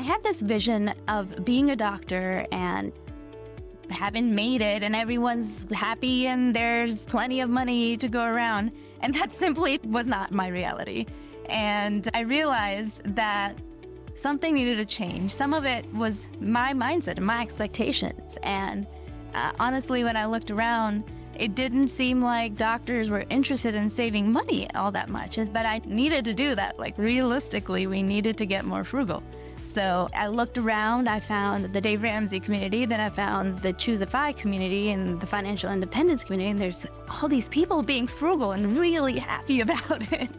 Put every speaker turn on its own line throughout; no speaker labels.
had this vision of being a doctor and having made it and everyone's happy and there's plenty of money to go around. And that simply was not my reality. And I realized that something needed to change. Some of it was my mindset and my expectations. And honestly, when I looked around, it didn't seem like doctors were interested in saving money all that much. But I needed to do that. Like realistically, we needed to get more frugal. So I looked around, I found the Dave Ramsey community, then I found the CUtFI community and the financial independence community, and there's all these people being frugal and really happy about it.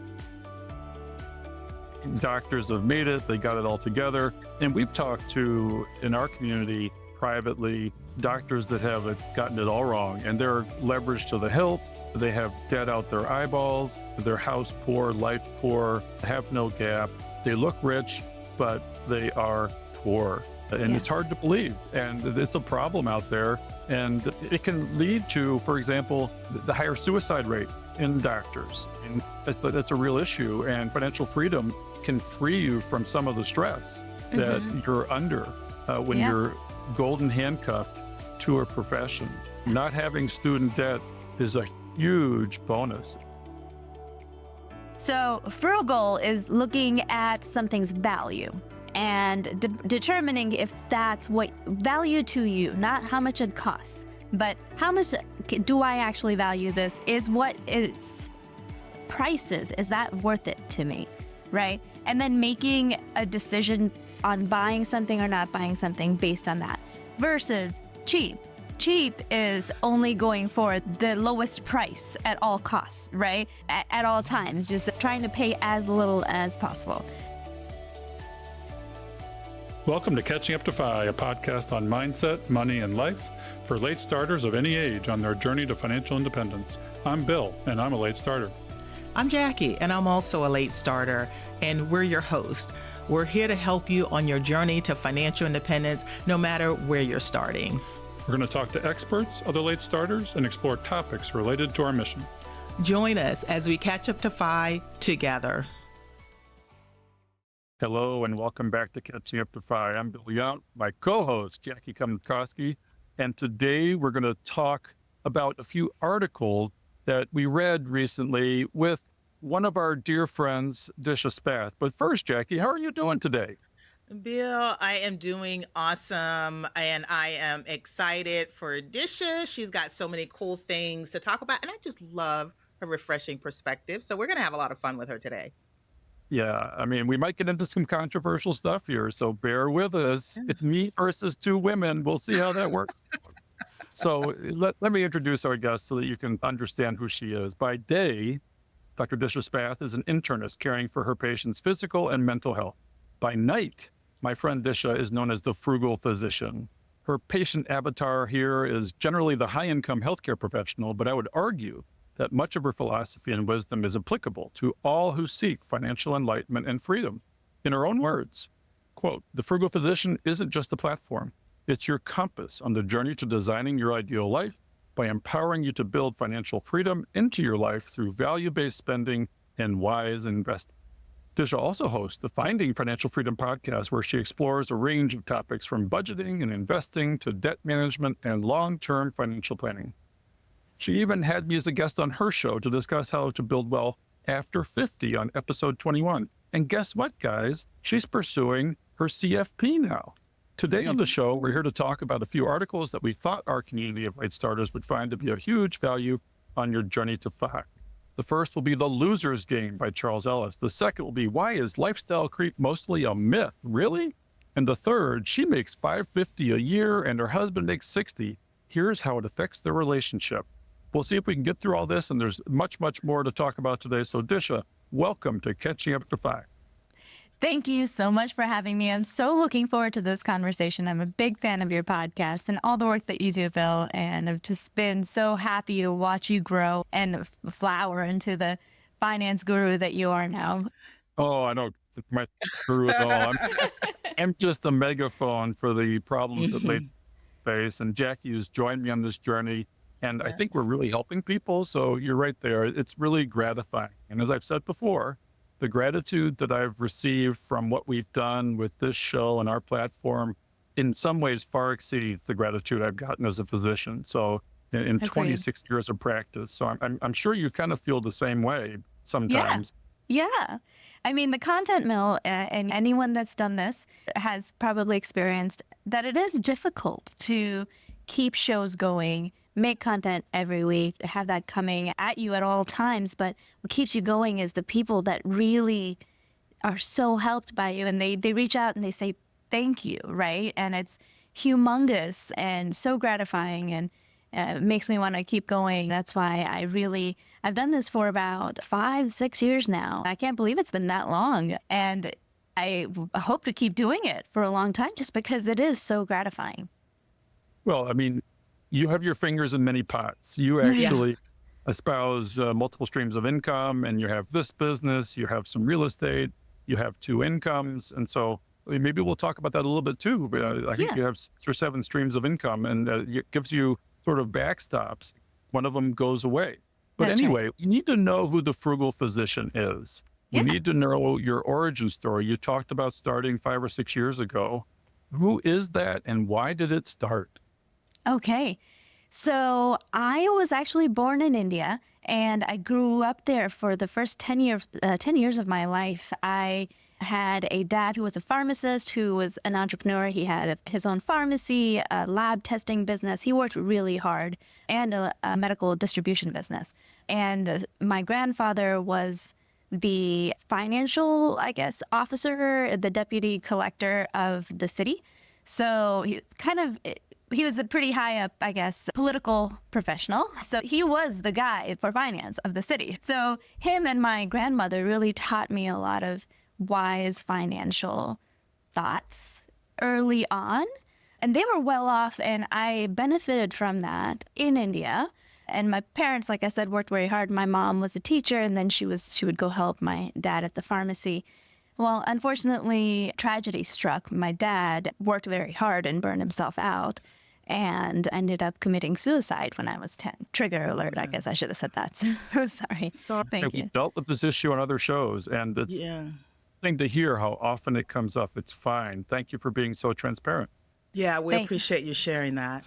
Doctors have made it, they got it all together. And we've talked to, in our community, privately, doctors that have gotten it all wrong and they're leveraged to the hilt. They have debt out their eyeballs, they're house poor, life poor, have no gap. They look rich, but they are poor. And it's hard to believe. And it's a problem out there. And it can lead to, for example, the higher suicide rate in doctors. And that's a real issue. And financial freedom can free you from some of the stress that you're under when you're golden handcuffed to a profession. Not having student debt is a huge bonus.
So frugal is looking at something's value and determining if that's what value to you, not how much it costs, but how much do I actually value this? Is what its price is that worth it to me, right? And then making a decision on buying something or not buying something based on that versus cheap. Cheap is only going for the lowest price at all costs, right? At all times, just trying to pay as little as possible.
Welcome to Catching Up to FI, a podcast on mindset, money, and life for late starters of any age on their journey to financial independence. I'm Bill, and I'm a late starter.
I'm Jackie, and I'm also a late starter, and we're your host. We're here to help you on your journey to financial independence, no matter where you're starting.
We're going to talk to experts, other late starters, and explore topics related to our mission.
Join us as we catch up to FI together.
Hello, and welcome back to Catching Up to FI. I'm Bill Yount, my co-host, Jackie Komnikowski. And today we're going to talk about a few articles that we read recently with one of our dear friends, Disha Spath. But first, Jackie, how are you doing today?
Bill, I am doing awesome, and I am excited for Disha. She's got so many cool things to talk about, and I just love her refreshing perspective. So we're going to have a lot of fun with her today.
Yeah, I mean, we might get into some controversial stuff here, so bear with us. It's me versus two women. We'll see how that works. So let me introduce our guest so that you can understand who she is. By day, Dr. Disha Spath is an internist caring for her patients' physical and mental health. By night, my friend Disha is known as the Frugal Physician. Her patient avatar here is generally the high-income healthcare professional, but I would argue that much of her philosophy and wisdom is applicable to all who seek financial enlightenment and freedom. In her own words, quote, "The Frugal Physician isn't just a platform. It's your compass on the journey to designing your ideal life by empowering you to build financial freedom into your life through value-based spending and wise investing." Disha also hosts the Finding Financial Freedom podcast, where she explores a range of topics from budgeting and investing to debt management and long-term financial planning. She even had me as a guest on her show to discuss how to build wealth after 50 on episode 21. And guess what, guys? She's pursuing her CFP now. Today on the show, we're here to talk about a few articles that we thought our community of late starters would find to be a huge value on your journey to FI. The first will be The Loser's Game by Charles Ellis. The second will be Why is Lifestyle Creep Mostly a Myth? Really? And the third, She makes $550 a year and her husband makes $60. Here's how it affects their relationship. We'll see if we can get through all this, and there's much, much more to talk about today. So Disha, welcome to Catching Up to FI.
Thank you so much for having me. I'm so looking forward to this conversation. I'm a big fan of your podcast and all the work that you do, Bill. And I've just been so happy to watch you grow and flower into the finance guru that you are now.
Oh, I don't my guru at all. I'm just a megaphone for the problems that late face. And Jackie has joined me on this journey. And I think we're really helping people. So you're right there. It's really gratifying. And as I've said before, the gratitude that I've received from what we've done with this show and our platform in some ways far exceeds the gratitude I've gotten as a physician. So in
Agreed.
26 years of practice. So I'm sure you kind of feel the same way
Yeah.
sometimes.
Yeah. I mean, the content mill, and anyone that's done this has probably experienced that it is difficult to keep shows going, make content every week, have that coming at you at all times. But what keeps you going is the people that really are so helped by you, and they reach out and they say thank you, right? And it's humongous and so gratifying, and it makes me want to keep going. That's why I've done this for about 5-6 years now. I can't believe it's been that long. And I hope to keep doing it for a long time just because it is so gratifying.
Well, I mean, you have your fingers in many pots. You actually espouse multiple streams of income, and you have this business, you have some real estate, you have 2 incomes. And so maybe we'll talk about that a little bit too. But I think you have 6 or 7 streams of income, and it gives you sort of backstops. One of them goes away. But
That's
anyway,
right.
you need to know who the Frugal Physician is. You need to know your origin story. You talked about starting 5 or 6 years ago. Who is that, and why did it start?
Okay. So I was actually born in India, and I grew up there for the first 10 years of my life. I had a dad who was a pharmacist, who was an entrepreneur. He had his own pharmacy, a lab testing business. He worked really hard, and a medical distribution business. And my grandfather was the financial, I guess, officer, the deputy collector of the city. So he was a pretty high up, I guess, political professional. So he was the guy for finance of the city. So him and my grandmother really taught me a lot of wise financial thoughts early on. And they were well off, and I benefited from that in India. And my parents, like I said, worked very hard. My mom was a teacher, and then she would go help my dad at the pharmacy. Well, unfortunately, tragedy struck. My dad worked very hard and burned himself out, and ended up committing suicide when I was 10. Trigger alert, I guess I should have said that. So sorry. Thank
And
you.
we dealt with this issue on other shows, and it's thing to hear how often it comes up. It's fine. Thank you for being so transparent.
Yeah, we
Thank you.
appreciate you sharing that.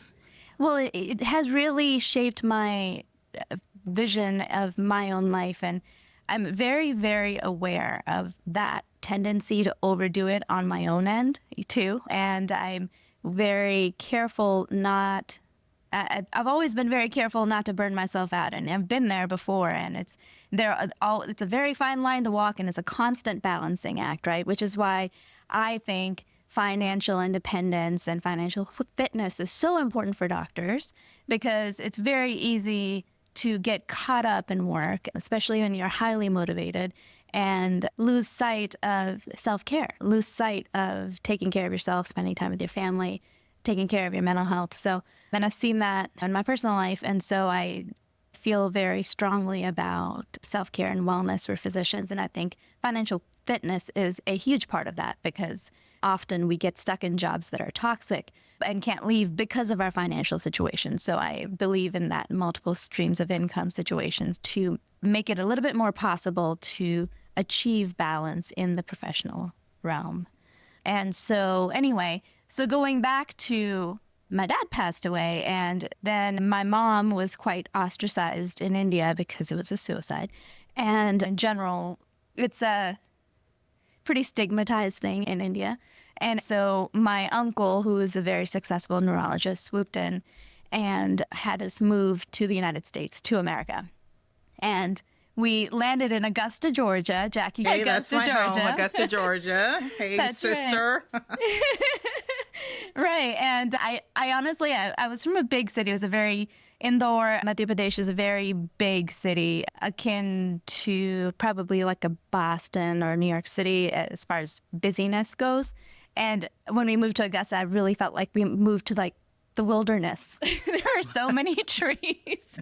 Well, it has really shaped my vision of my own life. And I'm very, very aware of that tendency to overdo it on my own end, too. And I'm very careful I've always been very careful not to burn myself out. And I've been there before. And it's a very fine line to walk, and it's a constant balancing act, right? Which is why I think financial independence and financial fitness is so important for doctors, because it's very easy to get caught up in work, especially when you're highly motivated, and lose sight of self-care, lose sight of taking care of yourself, spending time with your family, taking care of your mental health. So, and I've seen that in my personal life. And so I feel very strongly about self-care and wellness for physicians. And I think financial fitness is a huge part of that, because often we get stuck in jobs that are toxic and can't leave because of our financial situation. So I believe in that multiple streams of income situations to make it a little bit more possible to achieve balance in the professional realm. And so anyway, so going back to my dad passed away, and then my mom was quite ostracized in India because it was a suicide. And in general, it's a pretty stigmatized thing in India. And so my uncle, who is a very successful neurologist, swooped in and had us move to the United States, to America. And we landed in Augusta, Georgia. Jackie,
Hey,
Augusta,
that's my
Georgia.
home, Augusta, Georgia. Hey,
That's
sister.
Right. And I honestly, I was from a big city. It was a very Indore, Madhya Pradesh is a very big city, akin to probably like a Boston or New York City as far as busyness goes. And when we moved to Augusta, I really felt like we moved to like the wilderness. There are so many trees.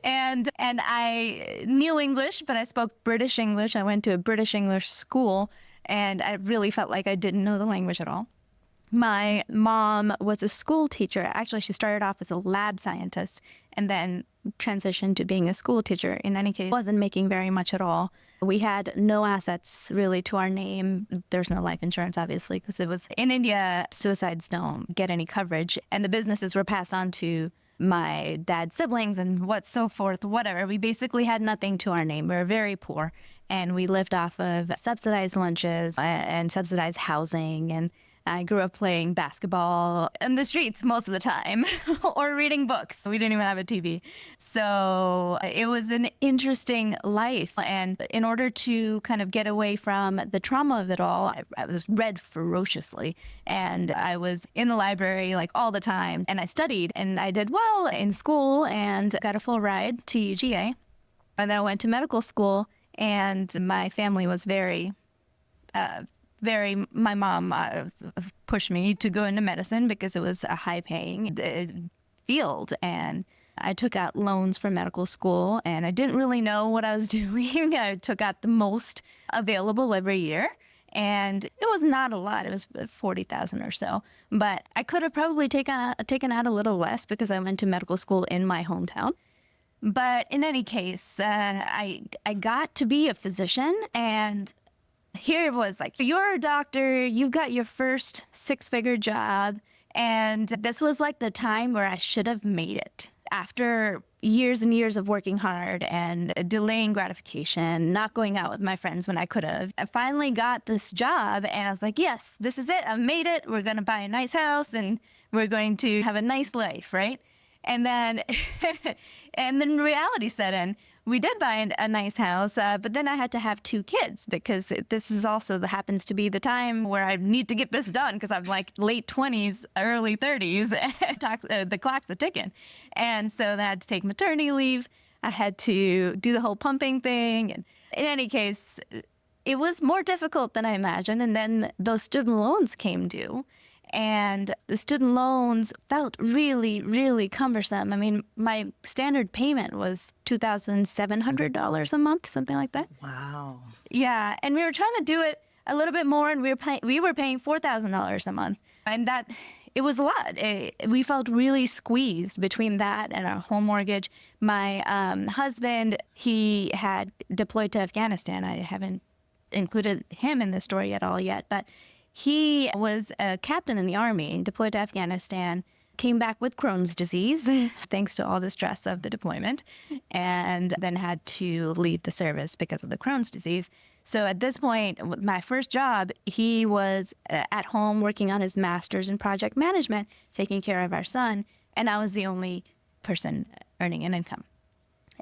and I knew English, but I spoke British English. I went to a British English school, and I really felt like I didn't know the language at all. My mom was a school teacher. Actually, she started off as a lab scientist and then transitioned to being a school teacher. In any case, wasn't making very much at all. We had no assets really to our name. There's no life insurance, obviously, because it was in India, suicides don't get any coverage. And the businesses were passed on to my dad's siblings and what so forth, whatever. We basically had nothing to our name. We were very poor. And we lived off of subsidized lunches and subsidized housing. And I grew up playing basketball in the streets most of the time or reading books. We didn't even have a TV. So it was an interesting life. And in order to kind of get away from the trauma of it all, I was read ferociously. And I was in the library like all the time. And I studied and I did well in school and got a full ride to UGA. And then I went to medical school and my family was my mom pushed me to go into medicine because it was a high paying field. And I took out loans for medical school and I didn't really know what I was doing. I took out the most available every year. And it was not a lot. It was 40,000 or so. But I could have probably taken out a little less because I went to medical school in my hometown. But in any case, I got to be a physician, and here it was like, you're a doctor, you've got your first six-figure job, and this was like the time where I should have made it. After years and years of working hard and delaying gratification, not going out with my friends when I could have, I finally got this job, and I was like, yes, this is it. I've made it. We're going to buy a nice house, and we're going to have a nice life, right? And then, and then reality set in. We did buy a nice house, but then I had to have two kids because this is also happens to be the time where I need to get this done because I'm like late 20s, early 30s. The clock's a ticking. And so I had to take maternity leave. I had to do the whole pumping thing. And in any case, it was more difficult than I imagined. And then those student loans came due. And the student loans felt really, really cumbersome. I mean, my standard payment was $2,700 a month, something like that.
Wow.
Yeah, and we were trying to do it a little bit more, and we were paying $4,000 a month, and that it was a lot. We felt really squeezed between that and our home mortgage. My husband, he had deployed to Afghanistan. I haven't included him in the story at all yet, but he was a captain in the Army, deployed to Afghanistan, came back with Crohn's disease, thanks to all the stress of the deployment, and then had to leave the service because of the Crohn's disease. So at this point, my first job, he was at home working on his master's in project management, taking care of our son, and I was the only person earning an income.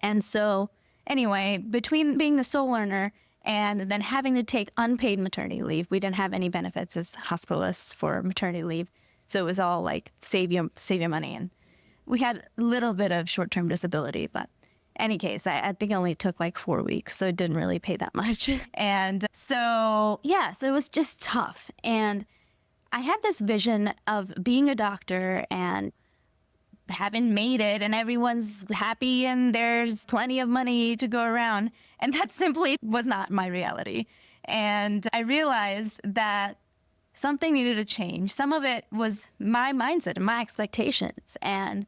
And so anyway, between being the sole earner and then having to take unpaid maternity leave. We didn't have any benefits as hospitalists for maternity leave. So it was all like save your money. And we had a little bit of short-term disability, but any case, I think it only took like 4 weeks, so it didn't really pay that much. And so, yeah, so it was just tough. And I had this vision of being a doctor and having made it and everyone's happy and there's plenty of money to go around. And that simply was not my reality. And I realized that something needed to change. Some of it was my mindset and my expectations. And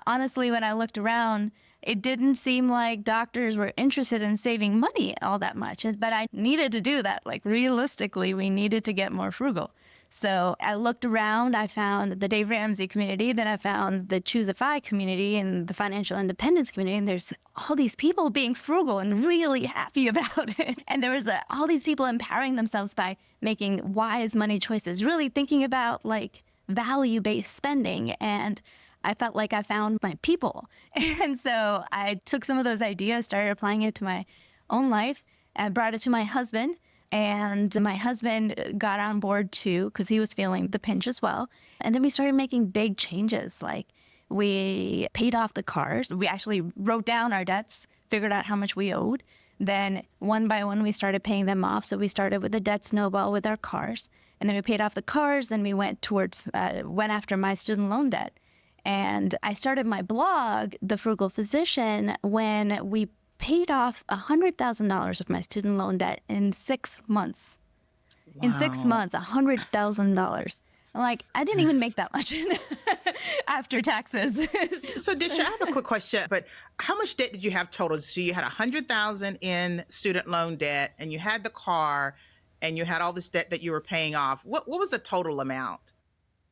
honestly, when I looked around, it didn't seem like doctors were interested in saving money all that much. But I needed to do that. Like realistically, we needed to get more frugal. So I looked around, I found the Dave Ramsey community, then I found the CUtFI community and the financial independence community, and there's all these people being frugal and really happy about it. And there was all these people empowering themselves by making wise money choices, really thinking about like value-based spending. And I felt like I found my people. And so I took some of those ideas, started applying it to my own life, and brought it to my husband. And my husband got on board too, because he was feeling the pinch as well. And then we started making big changes. Like we paid off the cars. We actually wrote down our debts, figured out how much we owed. Then one by one, we started paying them off. So we started with the debt snowball with our cars. And then we paid off the cars. Then we went after my student loan debt. And I started my blog, The Frugal Physician, when we paid off $100,000 of my student loan debt in 6 months.
Wow.
In 6 months, $100,000. I'm like, I didn't even make that much after taxes.
So, Disha, I have a quick question, but how much debt did you have total? So you had $100,000 in student loan debt, and you had the car, and you had all this debt that you were paying off. What was the total amount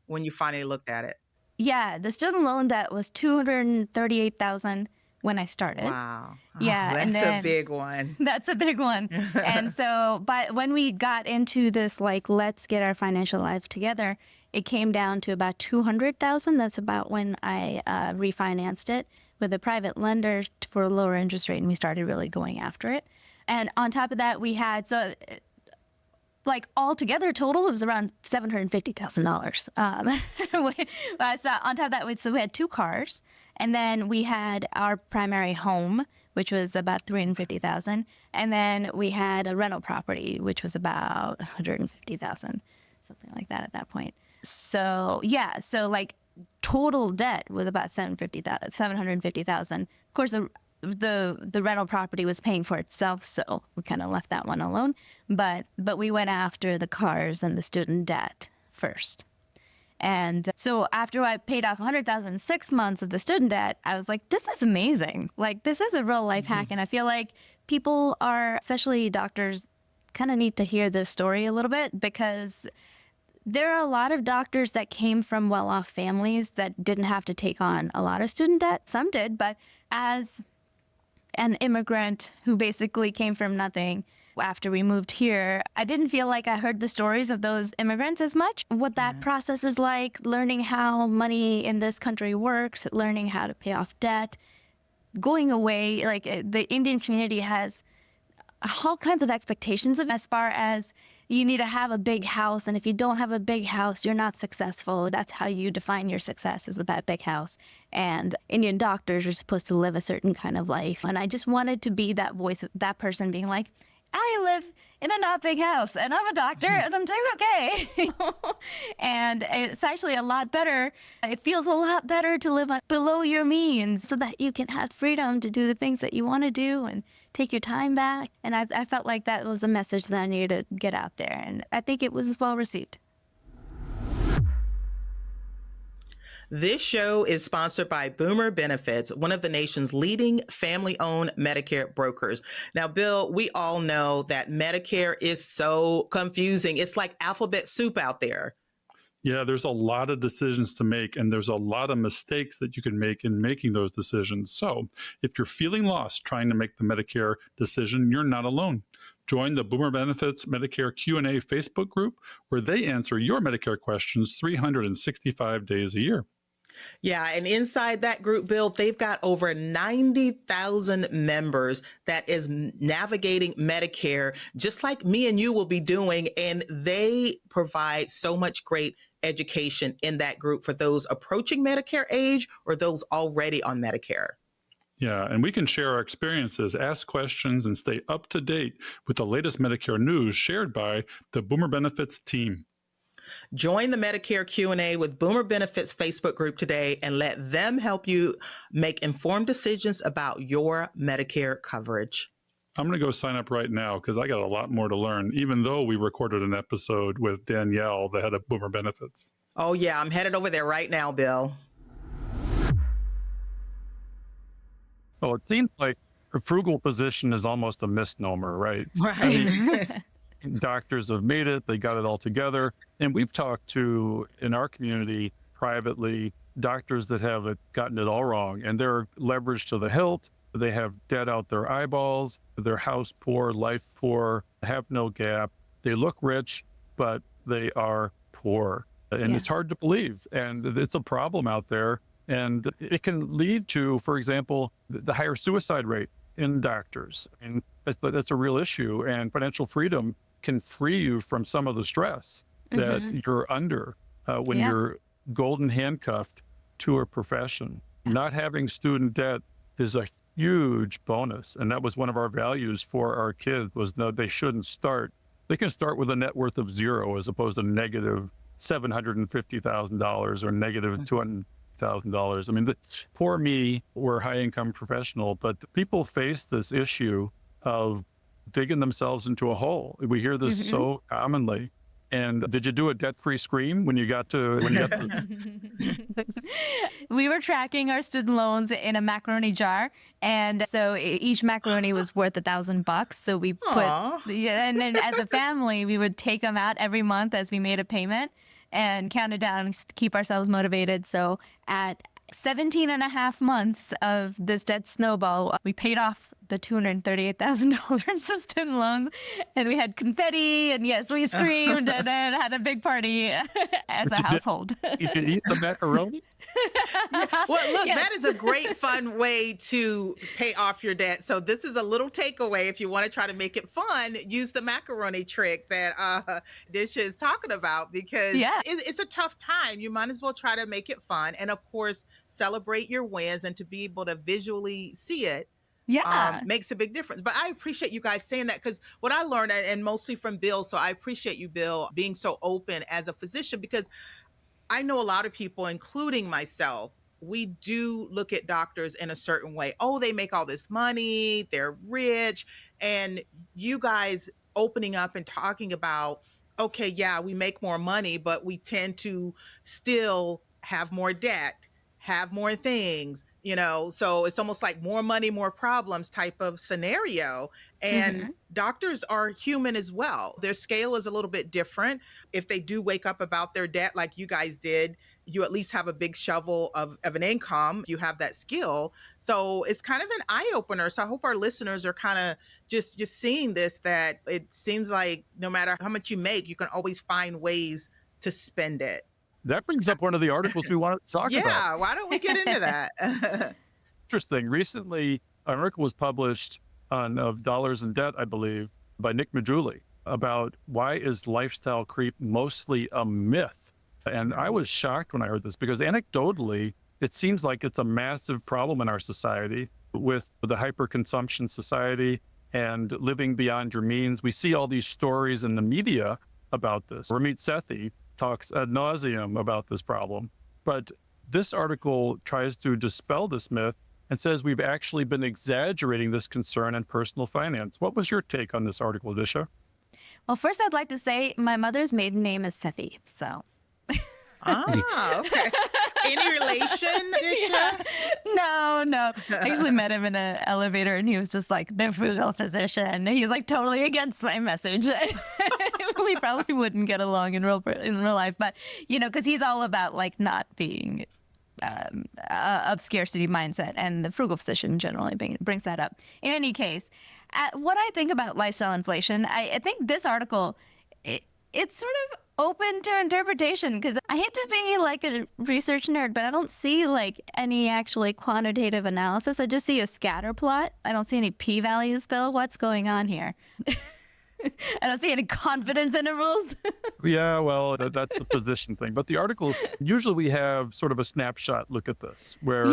when you finally looked at it?
Yeah, the student loan debt was $238,000 when I started.
Wow.
Yeah,
that's
and then,
a big one.
That's a big one. And so, but when we got into this, like, let's get our financial life together, it came down to about $200,000. That's about when I refinanced it with a private lender for a lower interest rate, and we started really going after it. And on top of that, we had, so like altogether total, it was around $750,000. So on top of that, so we had 2 cars, and then we had our primary home, which was about $350,000, and then we had a rental property, which was about $150,000, something like that at that point. So yeah, so like total debt was about $750,000. Of course, the rental property was paying for itself, so we kind of left that one alone. But we went after the cars and the student debt first. And so after I paid off $100,000 in 6 months of the student debt, I was like, this is amazing. Like, this is a real life hack. And I feel like people are, especially doctors, kind of need to hear this story a little bit, because there are a lot of doctors that came from well-off families that didn't have to take on a lot of student debt. Some did, but as an immigrant who basically came from nothing after we moved here, I didn't feel like I heard the stories of those immigrants as much. What that process is like, learning how money in this country works, learning how to pay off debt, going away. Like, the Indian community has all kinds of expectations of, as far as you need to have a big house, and if you don't have a big house, you're not successful. That's how you define your success, is with that big house. And Indian doctors are supposed to live a certain kind of life. And I just wanted to be that voice of that person being like, I live in a not big house, and I'm a doctor, and I'm doing okay. And it's actually a lot better. It feels a lot better to live below your means, so that you can have freedom to do the things that you want to do and take your time back. And I felt like that was a message that I needed to get out there, and I think it was well received.
This show is sponsored by Boomer Benefits, one of the nation's leading family-owned Medicare brokers. Now, Bill, we all know that Medicare is so confusing. It's like alphabet soup out there.
Yeah, there's a lot of decisions to make, and there's a lot of mistakes that you can make in making those decisions. So if you're feeling lost trying to make the Medicare decision, you're not alone. Join the Boomer Benefits Medicare Q&A Facebook group, where they answer your Medicare questions 365 days a year.
Yeah, and inside that group, Bill, they've got over 90,000 members that is navigating Medicare, just like me and you will be doing, and they provide so much great education in that group for those approaching Medicare age or those already on Medicare.
Yeah, and we can share our experiences, ask questions, and stay up to date with the latest Medicare news shared by the Boomer Benefits team.
Join the Medicare Q&A with Boomer Benefits Facebook group today and let them help you make informed decisions about your Medicare coverage.
I'm going to go sign up right now because I got a lot more to learn, even though we recorded an episode with Danielle, the head of Boomer Benefits.
Oh, yeah, I'm headed over there right now, Bill.
Well, it seems like a frugal physician is almost a misnomer, right?
Right.
I mean, doctors have made it, they got it all together. And we've talked to, in our community, privately, doctors that have gotten it all wrong, and they're leveraged to the hilt. They have debt out their eyeballs, they're house poor, life poor, have no gap. They look rich, but they are poor. And it's hard to believe. And it's a problem out there. And it can lead to, for example, the higher suicide rate in doctors. And that's a real issue. And financial freedom can free you from some of the stress that you're under when you're golden handcuffed to a profession. Not having student debt is a huge bonus. And that was one of our values for our kids, was that they shouldn't start. They can start with a net worth of zero as opposed to negative $750,000 or negative $200,000. I mean, poor me, we're a high income professional, but people face this issue of digging themselves into a hole. We hear this so commonly. And did you do a debt-free scream when you got to
We were tracking our student loans in a macaroni jar, and so each macaroni was worth $1,000. So we
Aw.
and then as a family, we would take them out every month as we made a payment and count it down to keep ourselves motivated. So at 17 and a half months of this debt snowball, we paid off the $238,000 of student loans, and we had confetti, and yes, we screamed and then had a big party as a household.
You could eat the macaroni?
Well, look,
Yes.
that is a great fun way to pay off your debt. So this is a little takeaway. If you want to try to make it fun, use the macaroni trick that Disha is talking about, because
Yeah.
it's a tough time. You might as well try to make it fun. And of course, celebrate your wins, and to be able to visually see it
Yeah.
makes a big difference. But I appreciate you guys saying that, because what I learned, and mostly from Bill, so I appreciate you, Bill, being so open as a physician, because I know a lot of people, including myself, we do look at doctors in a certain way. Oh, they make all this money, they're rich. And you guys opening up and talking about, okay, yeah, we make more money, but we tend to still have more debt, have more things, so it's almost like more money, more problems type of scenario. And doctors are human as well. Their scale is a little bit different. If they do wake up about their debt like you guys did, you at least have a big shovel of an income. You have that skill. So it's kind of an eye opener. So I hope our listeners are kind of just seeing this, that it seems like no matter how much you make, you can always find ways to spend it.
That brings up one of the articles we wanted to talk about.
Yeah, why don't we get into that?
Interesting. Recently, an article was published on of Dollars in Debt, I believe, by Nick Majuli, about why is lifestyle creep mostly a myth. And I was shocked when I heard this, because anecdotally, it seems like it's a massive problem in our society with the hyperconsumption society and living beyond your means. We see all these stories in the media about this. Ramit Sethi talks ad nauseum about this problem. But this article tries to dispel this myth and says we've actually been exaggerating this concern in personal finance. What was your take on this article, Disha?
Well, first I'd like to say my mother's maiden name is Sethi, so.
Okay. Any relation, Disha?
No. I actually met him in an elevator, and he was just like, the frugal physician. He's like totally against my message. We probably wouldn't get along in real life, but because he's all about like not being of scarcity mindset, and the frugal physician generally brings that up. In any case, what I think about lifestyle inflation, I think this article, it's sort of open to interpretation, because I hate to be like a research nerd, but I don't see like any actually quantitative analysis. I just see a scatter plot. I don't see any p-values, Bill. What's going on here? I don't see any confidence intervals.
Yeah, well, that's the position thing. But the article, usually we have sort of a snapshot look at this, where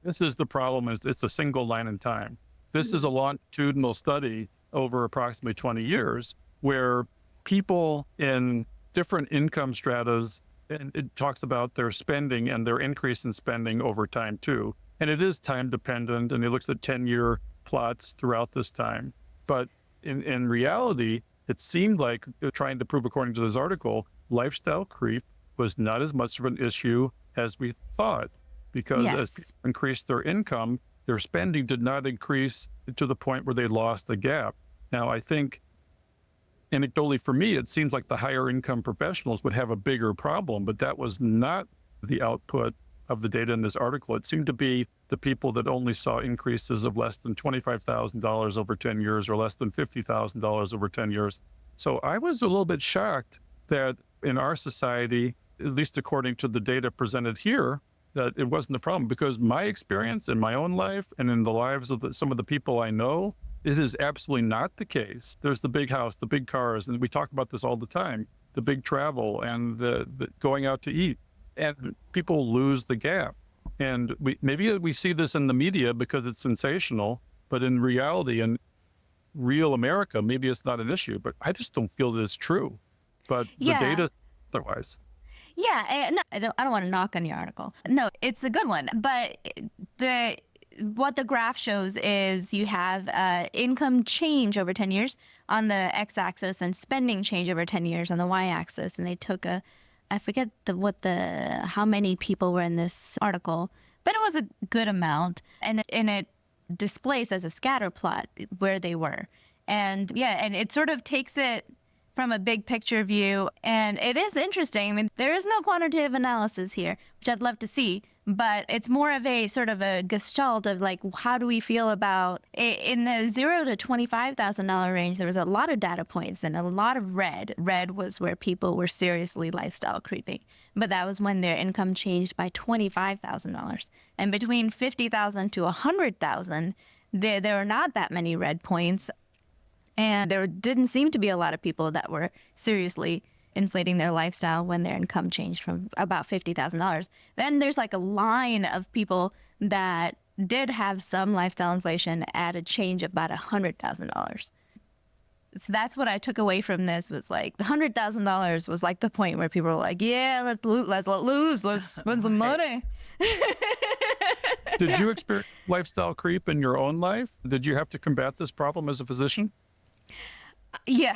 this is the problem, it's a single line in time. This is a longitudinal study over approximately 20 years, where people in different income stratas, and it talks about their spending and their increase in spending over time too. And it is time dependent, and it looks at 10-year plots throughout this time. But in reality, it seemed like trying to prove, according to this article, lifestyle creep was not as much of an issue as we thought, because as people increased their income, their spending did not increase to the point where they lost the gap. Now, I think anecdotally for me, it seems like the higher income professionals would have a bigger problem, but that was not the output of the data in this article. It seemed to be the people that only saw increases of less than $25,000 over 10 years or less than $50,000 over 10 years. So I was a little bit shocked that in our society, at least according to the data presented here, that it wasn't a problem, because my experience in my own life and in the lives of some of the people I know, it is absolutely not the case. There's the big house, the big cars, and we talk about this all the time, the big travel and the going out to eat, and people lose the gap. And maybe we see this in the media because it's sensational, but in reality, in real America, maybe it's not an issue, but I just don't feel that it's true. But the data otherwise.
Yeah, no, I don't want to knock on the article. No, it's a good one. But what the graph shows is you have income change over 10 years on the x-axis and spending change over 10 years on the y-axis. And they took I forget how many people were in this article, but it was a good amount. And it displays as a scatter plot where they were. And and it sort of takes it from a big picture view. And it is interesting. I mean, there is no quantitative analysis here, which I'd love to see, but it's more of a sort of a gestalt of like, how do we feel about in the $0 to $25,000 range? There was a lot of data points and a lot of red. Red was where people were seriously lifestyle creeping, but that was when their income changed by $25,000. And between $50,000 to $100,000, there are not that many red points. And there didn't seem to be a lot of people that were seriously inflating their lifestyle when their income changed from about $50,000. Then there's like a line of people that did have some lifestyle inflation at a change of about $100,000. So that's what I took away from this, was like the $100,000 was like the point where people were like, yeah, let's lose, let's spend some money.
Did you experience lifestyle creep in your own life? Did you have to combat this problem as a physician?
Yeah.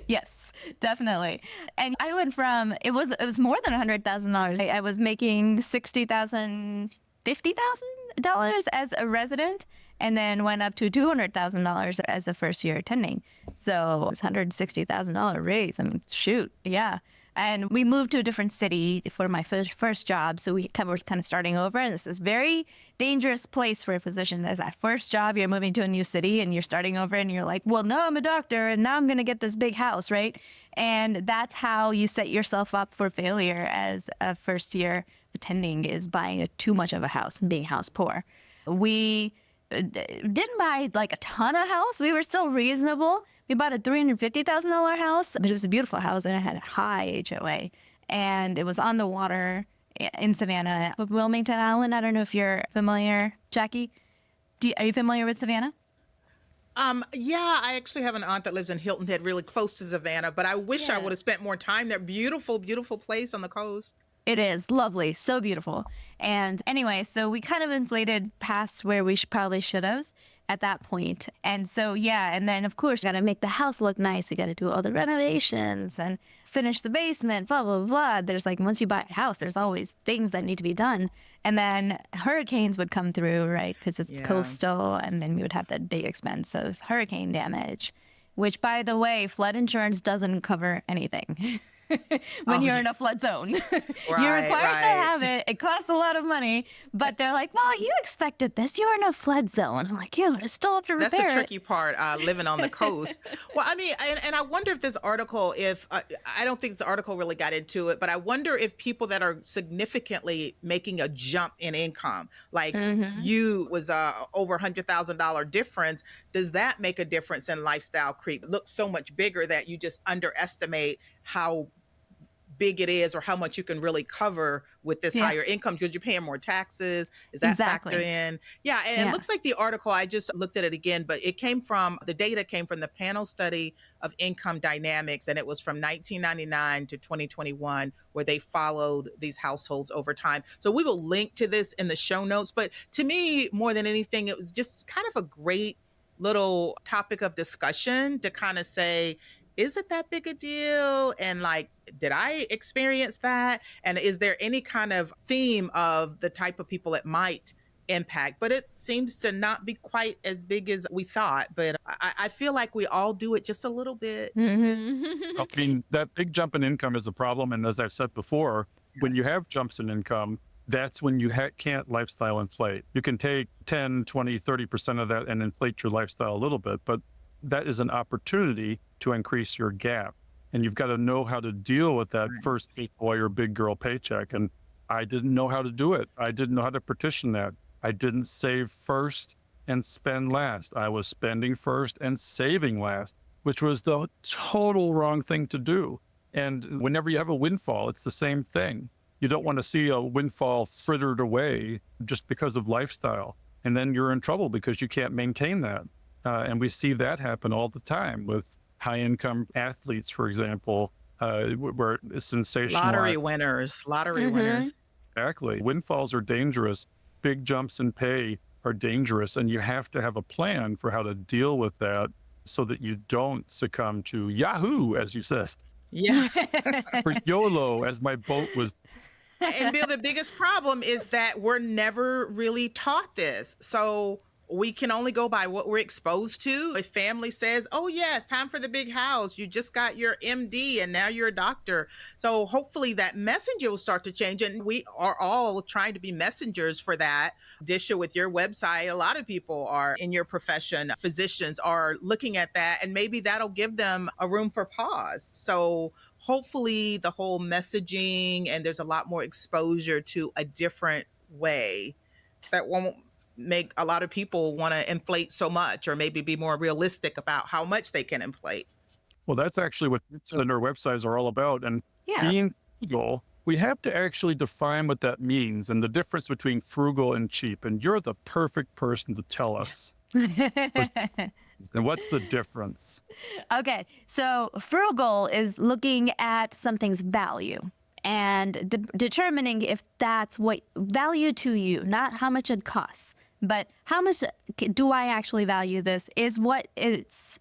Yes, definitely. And I went from, it was more than $100,000. I was making $60,000, $50,000 as a resident, and then went up to $200,000 as a first year attending. So it was $160,000 raise. I mean, shoot, yeah. And we moved to a different city for my first job. So we were kind of starting over. And this is a very dangerous place for a physician. As that first job, you're moving to a new city and you're starting over and you're like, well, no, I'm a doctor and now I'm going to get this big house, right? And that's how you set yourself up for failure as a first year attending, is buying too much of a house and being house poor. We didn't buy like a ton of house. We were still reasonable. We bought a $350,000 house, but it was a beautiful house and it had a high HOA, and it was on the water in Savannah, Wilmington Island. I don't know if you're familiar, Jackie. Are you familiar with Savannah?
Yeah, I actually have an aunt that lives in Hilton Head, really close to Savannah, but I wish I would have spent more time there. Beautiful, beautiful place on the coast.
It is lovely, so beautiful. And anyway, so we kind of inflated past where we probably should have at that point. And so, and then of course, got to make the house look nice. We got to do all the renovations and finish the basement, blah, blah, blah. There's like, once you buy a house, there's always things that need to be done. And then hurricanes would come through, right? Because it's coastal. And then we would have that big expense of hurricane damage, which, by the way, flood insurance doesn't cover anything. When you're in a flood zone. You're required to have it. It costs a lot of money, but they're like, well, you expected this. You're in a flood zone. I'm like, yeah, but I still have to repair it.
That's the tricky part, living on the coast. Well, I mean, and I wonder if this article, I don't think this article really got into it, but I wonder if people that are significantly making a jump in income, like you was over $100,000 difference, does that make a difference in lifestyle creep? It looks so much bigger that you just underestimate how big it is or how much you can really cover with this higher income, because you're paying more taxes. Is that factored in? Yeah. And it looks like the article, I just looked at it again, but the data came from the panel study of income dynamics. And it was from 1999 to 2021, where they followed these households over time. So we will link to this in the show notes. But to me, more than anything, it was just kind of a great little topic of discussion to kind of say, is it that big a deal? And like, did I experience that? And is there any kind of theme of the type of people it might impact? But it seems to not be quite as big as we thought. But I feel like we all do it just a little bit.
I mean, that big jump in income is a problem. And as I've said before, when you have jumps in income, that's when you can't lifestyle inflate. You can take 10, 20, 30% of that and inflate your lifestyle a little bit, but that is an opportunity to increase your gap. And you've got to know how to deal with that first big boy or big girl paycheck. And I didn't know how to do it. I didn't know how to partition that. I didn't save first and spend last. I was spending first and saving last, which was the total wrong thing to do. And whenever you have a windfall, it's the same thing. You don't want to see a windfall frittered away just because of lifestyle. And then you're in trouble because you can't maintain that. And we see that happen all the time with high-income athletes, for example, where it's sensational.
Lottery winners.
Exactly. Windfalls are dangerous. big jumps in pay are dangerous, and you have to have a plan for how to deal with that so that you don't succumb to Yahoo, as you said,
Yeah.
or YOLO, as my boat was.
And Bill, the biggest problem is that we're never really taught this. So we can only go by what we're exposed to. If family says, oh, yes, time for the big house. You just got your MD and now you're a doctor. So hopefully that messenger will start to change. And we are all trying to be messengers for that. Disha, with your website, a lot of people are in your profession, physicians are looking at that, and maybe that'll give them a room for pause. So hopefully the whole messaging, and there's a lot more exposure to a different way that won't make a lot of people want to inflate so much, or maybe be more realistic about how much they can inflate.
Well, that's actually what our websites are all about. And
Yeah.
being frugal, we have to actually define what that means and the difference between frugal and cheap. And you're the perfect person to tell us. And what's the difference?
Okay, so frugal is looking at something's value and determining if that's what value to you, not how much it costs, but how much do I actually value this? Is what its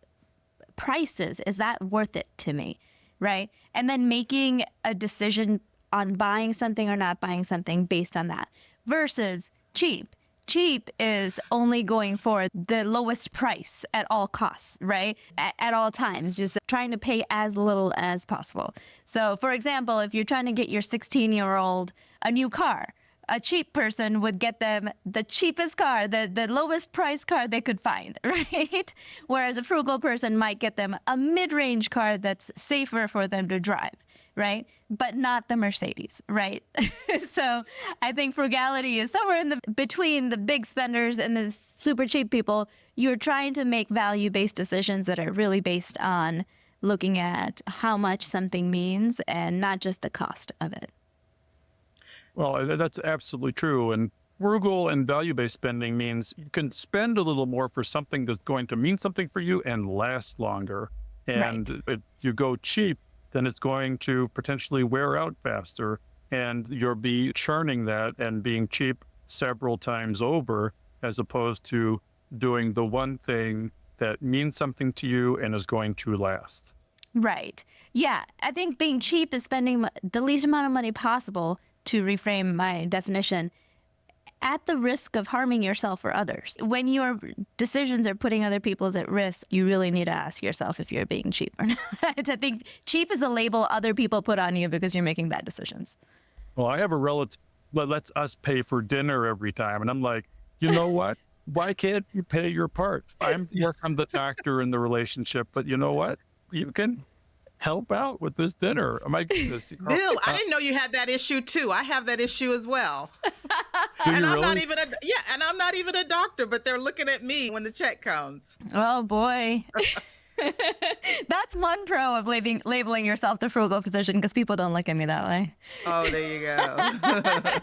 price is that worth it to me, right? And then making a decision on buying something or not buying something based on that versus cheap. Cheap is only going for the lowest price at all costs, right? At all times, just trying to pay as little as possible. So, for example, if you're trying to get your 16-year-old a new car, a cheap person would get them the cheapest car, the lowest price car they could find, right? Whereas a frugal person might get them a mid-range car that's safer for them to drive, right? But not the Mercedes, right? So I think frugality is somewhere in between the big spenders and the super cheap people. You're trying to make value-based decisions that are really based on looking at how much something means and not just the cost of it.
Well, that's absolutely true. And frugal and value-based spending means you can spend a little more for something that's going to mean something for you and last longer. And if you go cheap, then it's going to potentially wear out faster, and you'll be churning that and being cheap several times over, as opposed to doing the one thing that means something to you and is going to last.
Right. Yeah. I think being cheap is spending the least amount of money possible, to reframe my definition, at the risk of harming yourself or others. When your decisions are putting other people's at risk, you really need to ask yourself if you're being cheap or not. I think cheap is a label other people put on you because you're making bad decisions.
Well, I have a relative that lets us pay for dinner every time. And I'm like, you know what? Why can't you pay your part? I'm the doctor in the relationship, but you know what? You can help out with this dinner. Oh my goodness.
Bill, I didn't know you had that issue too. I have that issue as well.
Do
And
you
I'm
really?
I'm not even a doctor, but they're looking at me when the check comes.
Oh boy. That's one pro of labeling yourself the frugal physician, because people don't look at me that way.
Oh, there you go.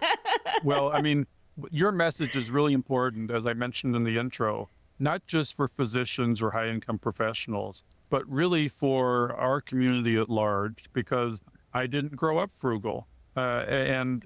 Well, I mean, your message is really important, as I mentioned in the intro, not just for physicians or high-income professionals, but really for our community at large, because I didn't grow up frugal. And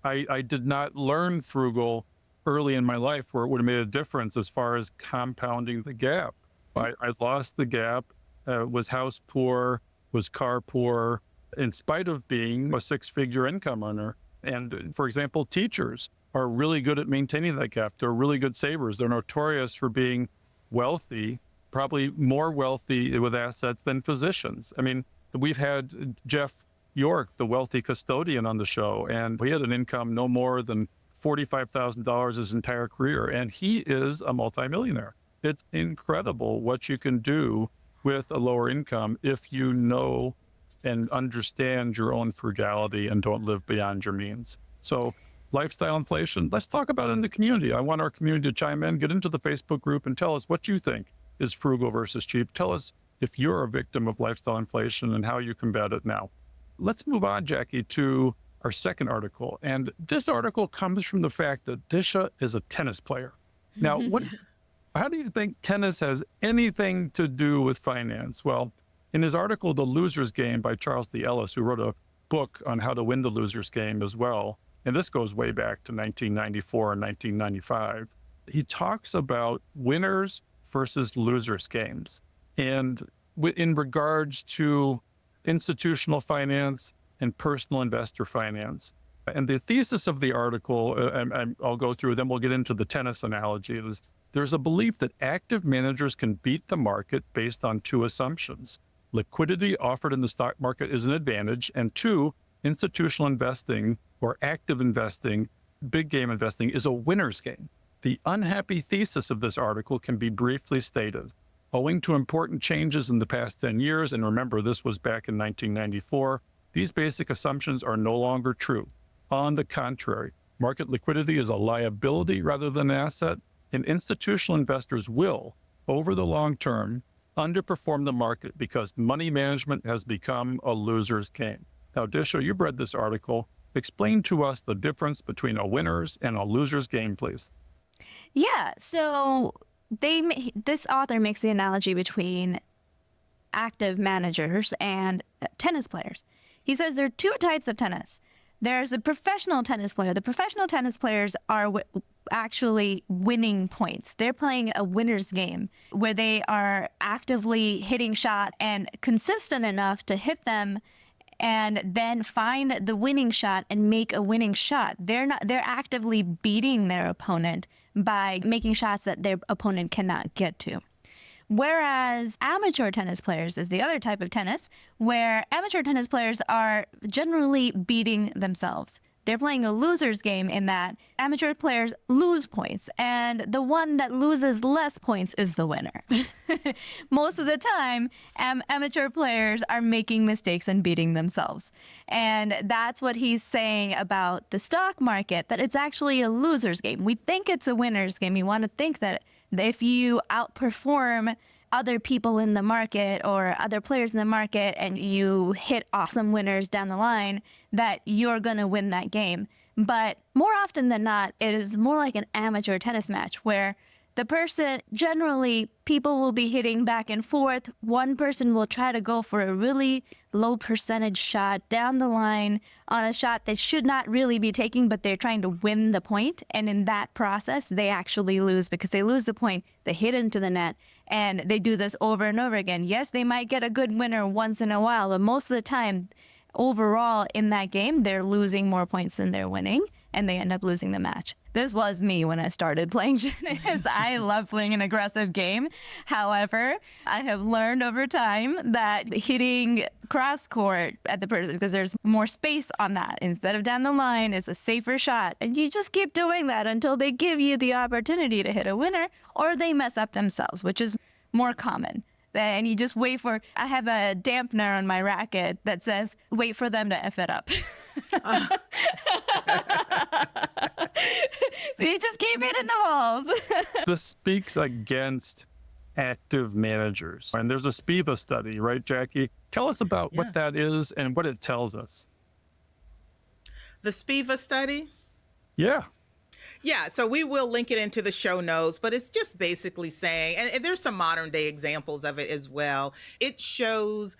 I did not learn frugal early in my life where it would have made a difference as far as compounding the gap. I lost the gap, was house poor, was car poor, in spite of being a six-figure income earner. And for example, teachers are really good at maintaining that gap. They're really good savers. They're notorious for being wealthy, probably more wealthy with assets than physicians. I mean, we've had Jeff York, the wealthy custodian, on the show, and he had an income no more than $45,000 his entire career, and he is a multimillionaire. It's incredible what you can do with a lower income if you know and understand your own frugality and don't live beyond your means. So lifestyle inflation, let's talk about it in the community. I want our community to chime in, get into the Facebook group and tell us what you think is frugal versus cheap. Tell us if you're a victim of lifestyle inflation and how you combat it now. Let's move on, Jackie, to our second article. And this article comes from the fact that Disha is a tennis player. Now, how do you think tennis has anything to do with finance? Well, in his article, The Loser's Game by Charles D. Ellis, who wrote a book on how to win the loser's game as well, and this goes way back to 1994 and 1995. He talks about winners versus losers games. And in regards to institutional finance and personal investor finance. And the thesis of the article, and I'll go through, then we'll get into the tennis analogy, is there's a belief that active managers can beat the market based on two assumptions. Liquidity offered in the stock market is an advantage, and two, institutional investing or active investing, big game investing, is a winner's game. The unhappy thesis of this article can be briefly stated. Owing to important changes in the past 10 years, and remember this was back in 1994, these basic assumptions are no longer true. On the contrary, market liquidity is a liability rather than an asset, and institutional investors will, over the long term, underperform the market because money management has become a loser's game. Now, Disha, you've read this article. Explain to us the difference between a winner's and a loser's game, please.
Yeah, so this author makes the analogy between active managers and tennis players. He says there are two types of tennis. There's a professional tennis player. The professional tennis players are actually winning points. They're playing a winner's game where they are actively hitting shots and consistent enough to hit them and then find the winning shot and make a winning shot. They're actively beating their opponent by making shots that their opponent cannot get to. Whereas amateur tennis players is the other type of tennis where amateur tennis players are generally beating themselves. They're playing a loser's game in that amateur players lose points, and the one that loses less points is the winner. Most of the time, amateur players are making mistakes and beating themselves. And that's what he's saying about the stock market, that it's actually a loser's game. We think it's a winner's game. We want to think that if you outperform other people in the market or other players in the market and you hit awesome winners down the line, that you're going to win that game. But more often than not, it is more like an amateur tennis match where the person, generally, people will be hitting back and forth. One person will try to go for a really low percentage shot down the line on a shot they should not really be taking, but they're trying to win the point. And in that process, they actually lose because they lose the point, they hit into the net, and they do this over and over again. Yes, they might get a good winner once in a while, but most of the time, overall in that game, they're losing more points than they're winning, and they end up losing the match. This was me when I started playing tennis. I love playing an aggressive game. However, I have learned over time that hitting cross court at the person, because there's more space on that instead of down the line, is a safer shot. And you just keep doing that until they give you the opportunity to hit a winner, or they mess up themselves, which is more common. And you just wait for, I have a dampener on my racket that says, wait for them to F it up. So you just keep hitting the balls.
This speaks against active managers. And there's a SPIVA study, right, Jackie? Tell us about what that is and what it tells us.
The SPIVA study?
Yeah.
Yeah, so we will link it into the show notes, but it's just basically saying, and there's some modern day examples of it as well. It shows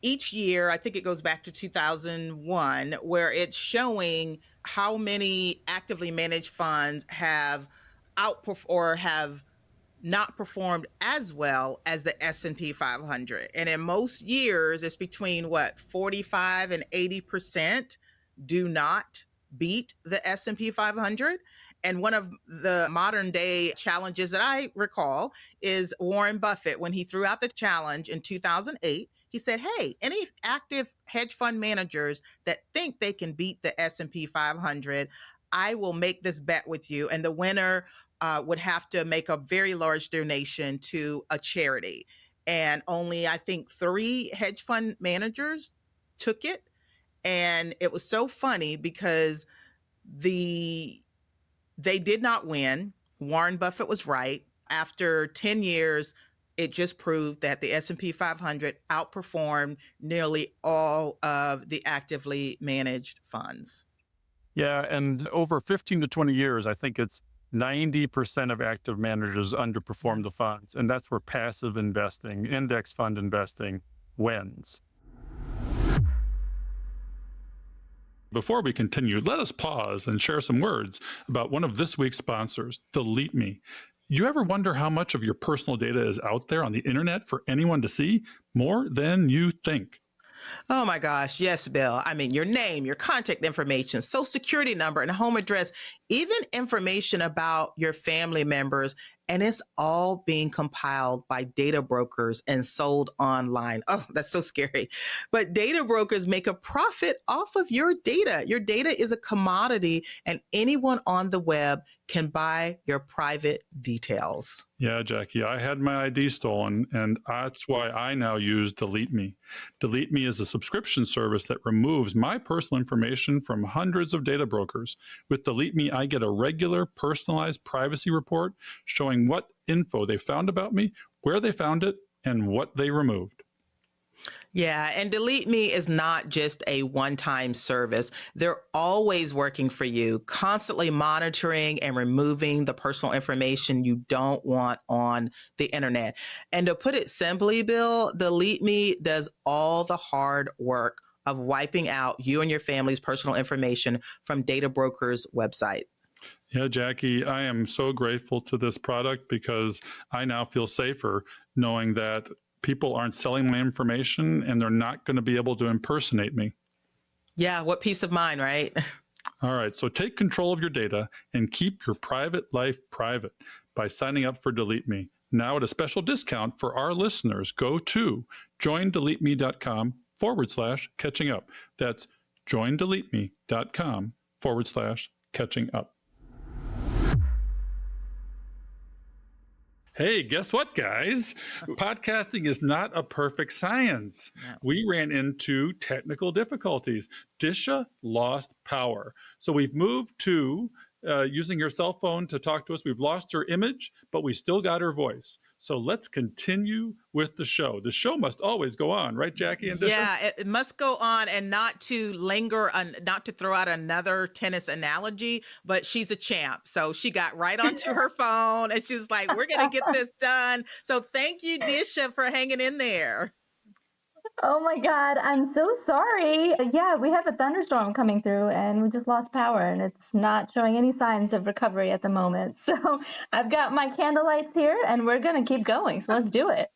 each year, I think it goes back to 2001, where it's showing how many actively managed funds have outperformed or have not performed as well as the S&P 500. And in most years, it's between 45 and 80% do not beat the S&P 500. And one of the modern day challenges that I recall is Warren Buffett, when he threw out the challenge in 2008, he said, hey, any active hedge fund managers that think they can beat the S&P 500, I will make this bet with you. And the winner would have to make a very large donation to a charity. And only, I think, 3 hedge fund managers took it. And it was so funny because they did not win. Warren Buffett was right. After 10 years, it just proved that the S&P 500 outperformed nearly all of the actively managed funds.
Yeah, and over 15 to 20 years, I think it's 90% of active managers underperform the funds. And that's where passive investing, index fund investing wins.
Before we continue, let us pause and share some words about one of this week's sponsors, Delete Me. You ever wonder how much of your personal data is out there on the internet for anyone to see? More than you think.
Oh my gosh. Yes, Bill. I mean, your name, your contact information, social security number, and home address, even information about your family members. And it's all being compiled by data brokers and sold online. Oh, that's so scary. But data brokers make a profit off of your data. Your data is a commodity, and anyone on the web can buy your private details.
Yeah, Jackie, I had my ID stolen, and that's why I now use Delete Me. Delete Me is a subscription service that removes my personal information from hundreds of data brokers. With Delete Me, I get a regular personalized privacy report showing what info they found about me, where they found it, and what they removed.
Yeah, and Delete Me is not just a one-time service. They're always working for you, constantly monitoring and removing the personal information you don't want on the internet. And to put it simply, Bill, Delete Me does all the hard work of wiping out you and your family's personal information from data brokers' website.
Yeah, Jackie, I am so grateful to this product because I now feel safer knowing that people aren't selling my information and they're not going to be able to impersonate me.
Yeah, what peace of mind, right?
All right, so take control of your data and keep your private life private by signing up for Delete Me. Now at a special discount for our listeners, go to joindeleteme.com/catching up. That's joindeleteme.com/catching up. Hey, guess what, guys? Podcasting is not a perfect science.
No.
We ran into technical difficulties. Disha lost power. So we've moved to using your cell phone to talk to us. We've lost her image, but we still got her voice. So let's continue with the show. The show must always go on, right, Jackie and Disha?
Yeah, it must go on, and not to linger, not to throw out another tennis analogy, but she's a champ. So she got right onto her phone and she's like, we're going to get this done. So thank you, Disha, for hanging in there.
Oh my God, I'm so sorry. Yeah, we have a thunderstorm coming through and we just lost power and it's not showing any signs of recovery at the moment. So I've got my candle lights here and we're going to keep going. So let's do it.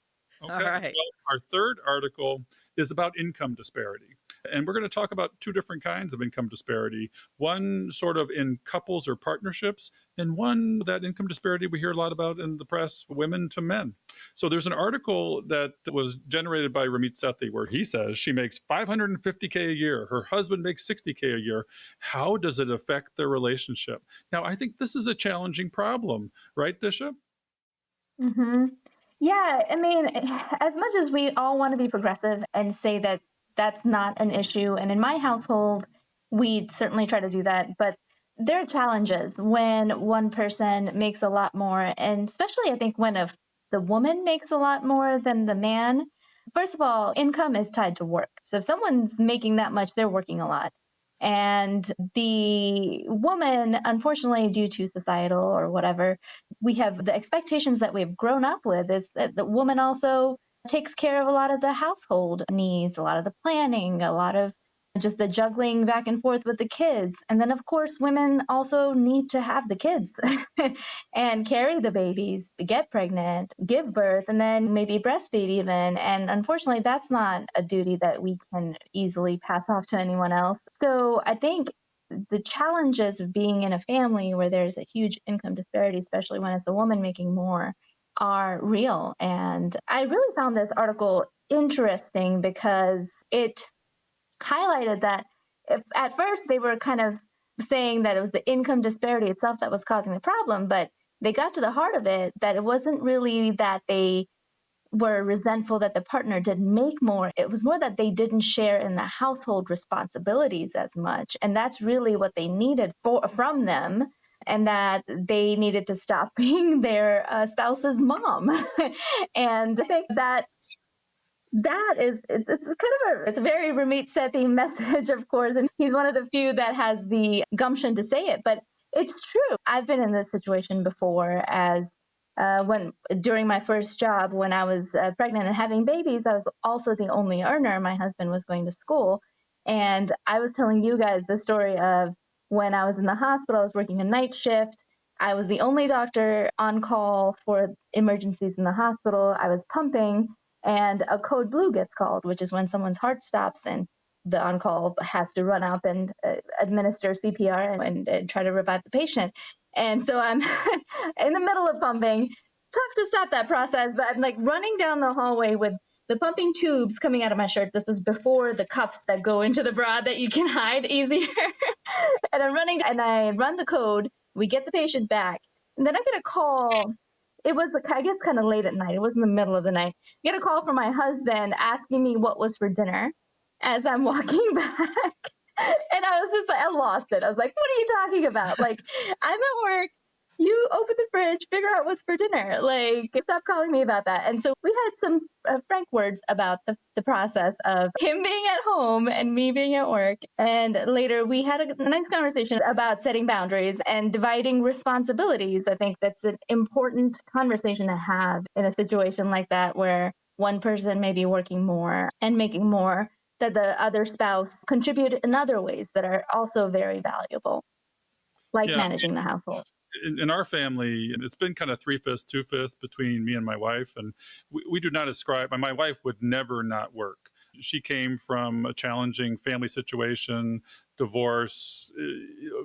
Okay.
All right.
Well, our third article is about income disparity. And we're going to talk about two different kinds of income disparity. One sort of in couples or partnerships, and one that income disparity we hear a lot about in the press, women to men. So there's an article that was generated by Ramit Sethi where he says she makes $550K a year. Her husband makes $60K a year. How does it affect their relationship? Now, I think this is a challenging problem, right, Disha?
Mm-hmm. Yeah, I mean, as much as we all want to be progressive and say that that's not an issue, and in my household, we certainly try to do that, but there are challenges when one person makes a lot more, and especially I think when the woman makes a lot more than the man. First of all, income is tied to work. So if someone's making that much, they're working a lot. And the woman, unfortunately, due to societal or whatever, we have the expectations that we've grown up with is that the woman also takes care of a lot of the household needs, a lot of the planning, a lot of just the juggling back and forth with the kids. And then, of course, women also need to have the kids and carry the babies, get pregnant, give birth, and then maybe breastfeed even. And unfortunately, that's not a duty that we can easily pass off to anyone else. So I think the challenges of being in a family where there's a huge income disparity, especially when it's a woman making more, are real. And I really found this article interesting because it highlighted that if at first they were kind of saying that it was the income disparity itself that was causing the problem, but they got to the heart of it, that it wasn't really that they were resentful that the partner didn't make more. It was more that they didn't share in the household responsibilities as much. And that's really what they needed from them, and that they needed to stop being their spouse's mom. And I think that is, it's kind of it's a very Ramit Sethi message, of course, and he's one of the few that has the gumption to say it, but it's true. I've been in this situation before as during my first job, when I was pregnant and having babies, I was also the only earner. My husband was going to school. And I was telling you guys the story of when I was in the hospital, I was working a night shift. I was the only doctor on call for emergencies in the hospital. I was pumping, and a code blue gets called, which is when someone's heart stops and the on-call has to run up and administer CPR and try to revive the patient. And so I'm in the middle of pumping. Tough to stop that process, but I'm like running down the hallway with the pumping tubes coming out of my shirt. This was before the cuffs that go into the bra that you can hide easier. And I'm running and I run the code. We get the patient back. And then I get a call. It was, I guess, kind of late at night. It was in the middle of the night. I get a call from my husband asking me what was for dinner as I'm walking back. And I was just like, I lost it. I was like, what are you talking about? Like, I'm at work. You open the fridge, figure out what's for dinner. Like, stop calling me about that. And so we had some frank words about the process of him being at home and me being at work. And later we had a nice conversation about setting boundaries and dividing responsibilities. I think that's an important conversation to have in a situation like that, where one person may be working more and making more that the other spouse contribute in other ways that are also very valuable, like managing the household.
In our family, it's been kind of 3/5, 2/5 between me and my wife. And we do not ascribe, my wife would never not work. She came from a challenging family situation, divorce,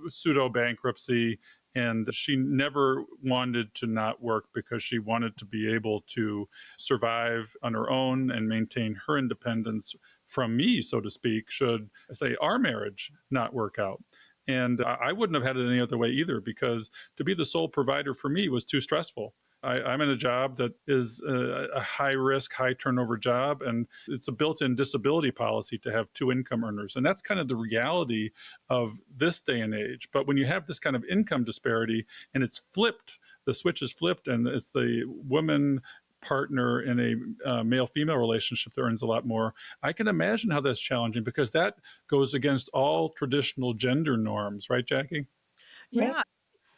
pseudo bankruptcy, and she never wanted to not work because she wanted to be able to survive on her own and maintain her independence from me, so to speak, should, say, our marriage not work out. And I wouldn't have had it any other way either, because to be the sole provider for me was too stressful. I'm in a job that is a high risk, high turnover job, and it's a built-in disability policy to have two income earners. And that's kind of the reality of this day and age. But when you have this kind of income disparity and it's flipped, the switch is flipped, and it's the woman partner in a male-female relationship that earns a lot more, I can imagine how that's challenging, because that goes against all traditional gender norms, right, Jackie?
Yeah,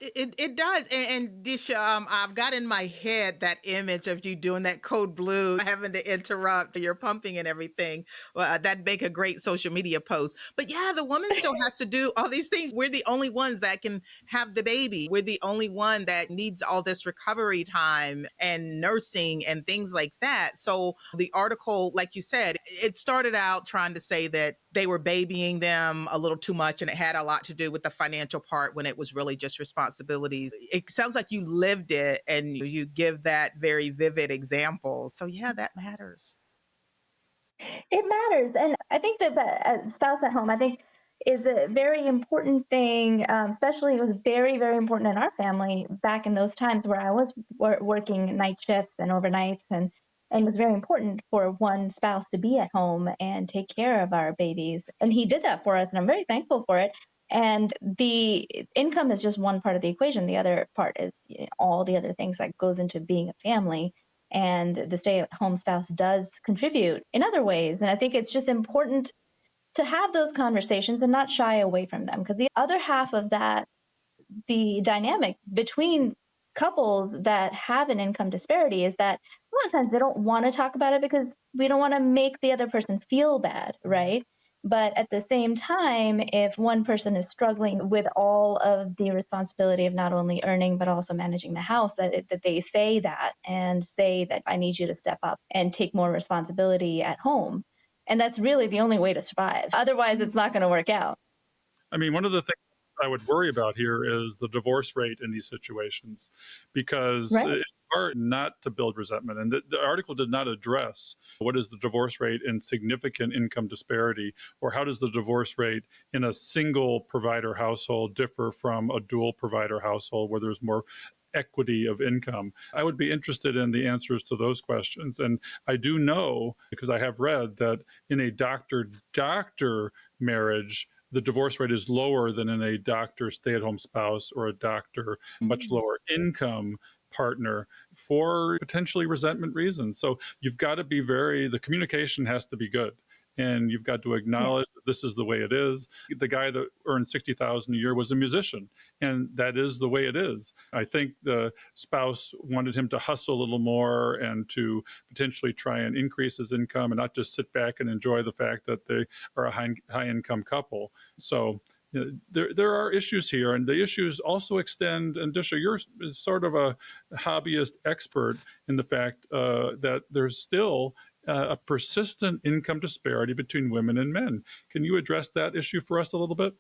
it does. And Disha, I've got in my head that image of you doing that code blue, having to interrupt your pumping and everything. Well, that'd make a great social media post. But yeah, the woman still has to do all these things. We're the only ones that can have the baby. We're the only one that needs all this recovery time and nursing and things like that. So the article, like you said, it started out trying to say that they were babying them a little too much, and it had a lot to do with the financial part when it was really just responsibilities. It sounds like you lived it and you give that very vivid example. So yeah, that matters.
It matters. And I think that a spouse at home, I think, is a very important thing. Especially, it was very, very important in our family back in those times where I was working night shifts and overnights, and it was very important for one spouse to be at home and take care of our babies. And he did that for us, and I'm very thankful for it. And the income is just one part of the equation. The other part is all the other things that goes into being a family. And the stay-at-home spouse does contribute in other ways. And I think it's just important to have those conversations and not shy away from them, because the other half of that, the dynamic between couples that have an income disparity, is that a lot of times they don't want to talk about it because we don't want to make the other person feel bad, right? But at the same time, if one person is struggling with all of the responsibility of not only earning but also managing the house, that they say that and say that I need you to step up and take more responsibility at home. And that's really the only way to survive. Otherwise, it's not going to work out.
I mean, one of the things I would worry about here is the divorce rate in these situations, because it's hard not to build resentment. And the article did not address what is the divorce rate in significant income disparity, or how does the divorce rate in a single provider household differ from a dual provider household where there's more equity of income. I would be interested in the answers to those questions. And I do know, because I have read, that in a doctor-doctor marriage, the divorce rate is lower than in a doctor stay-at-home spouse or a doctor much lower income partner, for potentially resentment reasons. So you've got to be the communication has to be good. And you've got to acknowledge that this is the way it is. The guy that earned $60,000 a year was a musician, and that is the way it is. I think the spouse wanted him to hustle a little more and to potentially try and increase his income and not just sit back and enjoy the fact that they are a high income couple. So there are issues here, and the issues also extend, and Disha, you're sort of a hobbyist expert in the fact that there's still a persistent income disparity between women and men. Can you address that issue for us a little bit?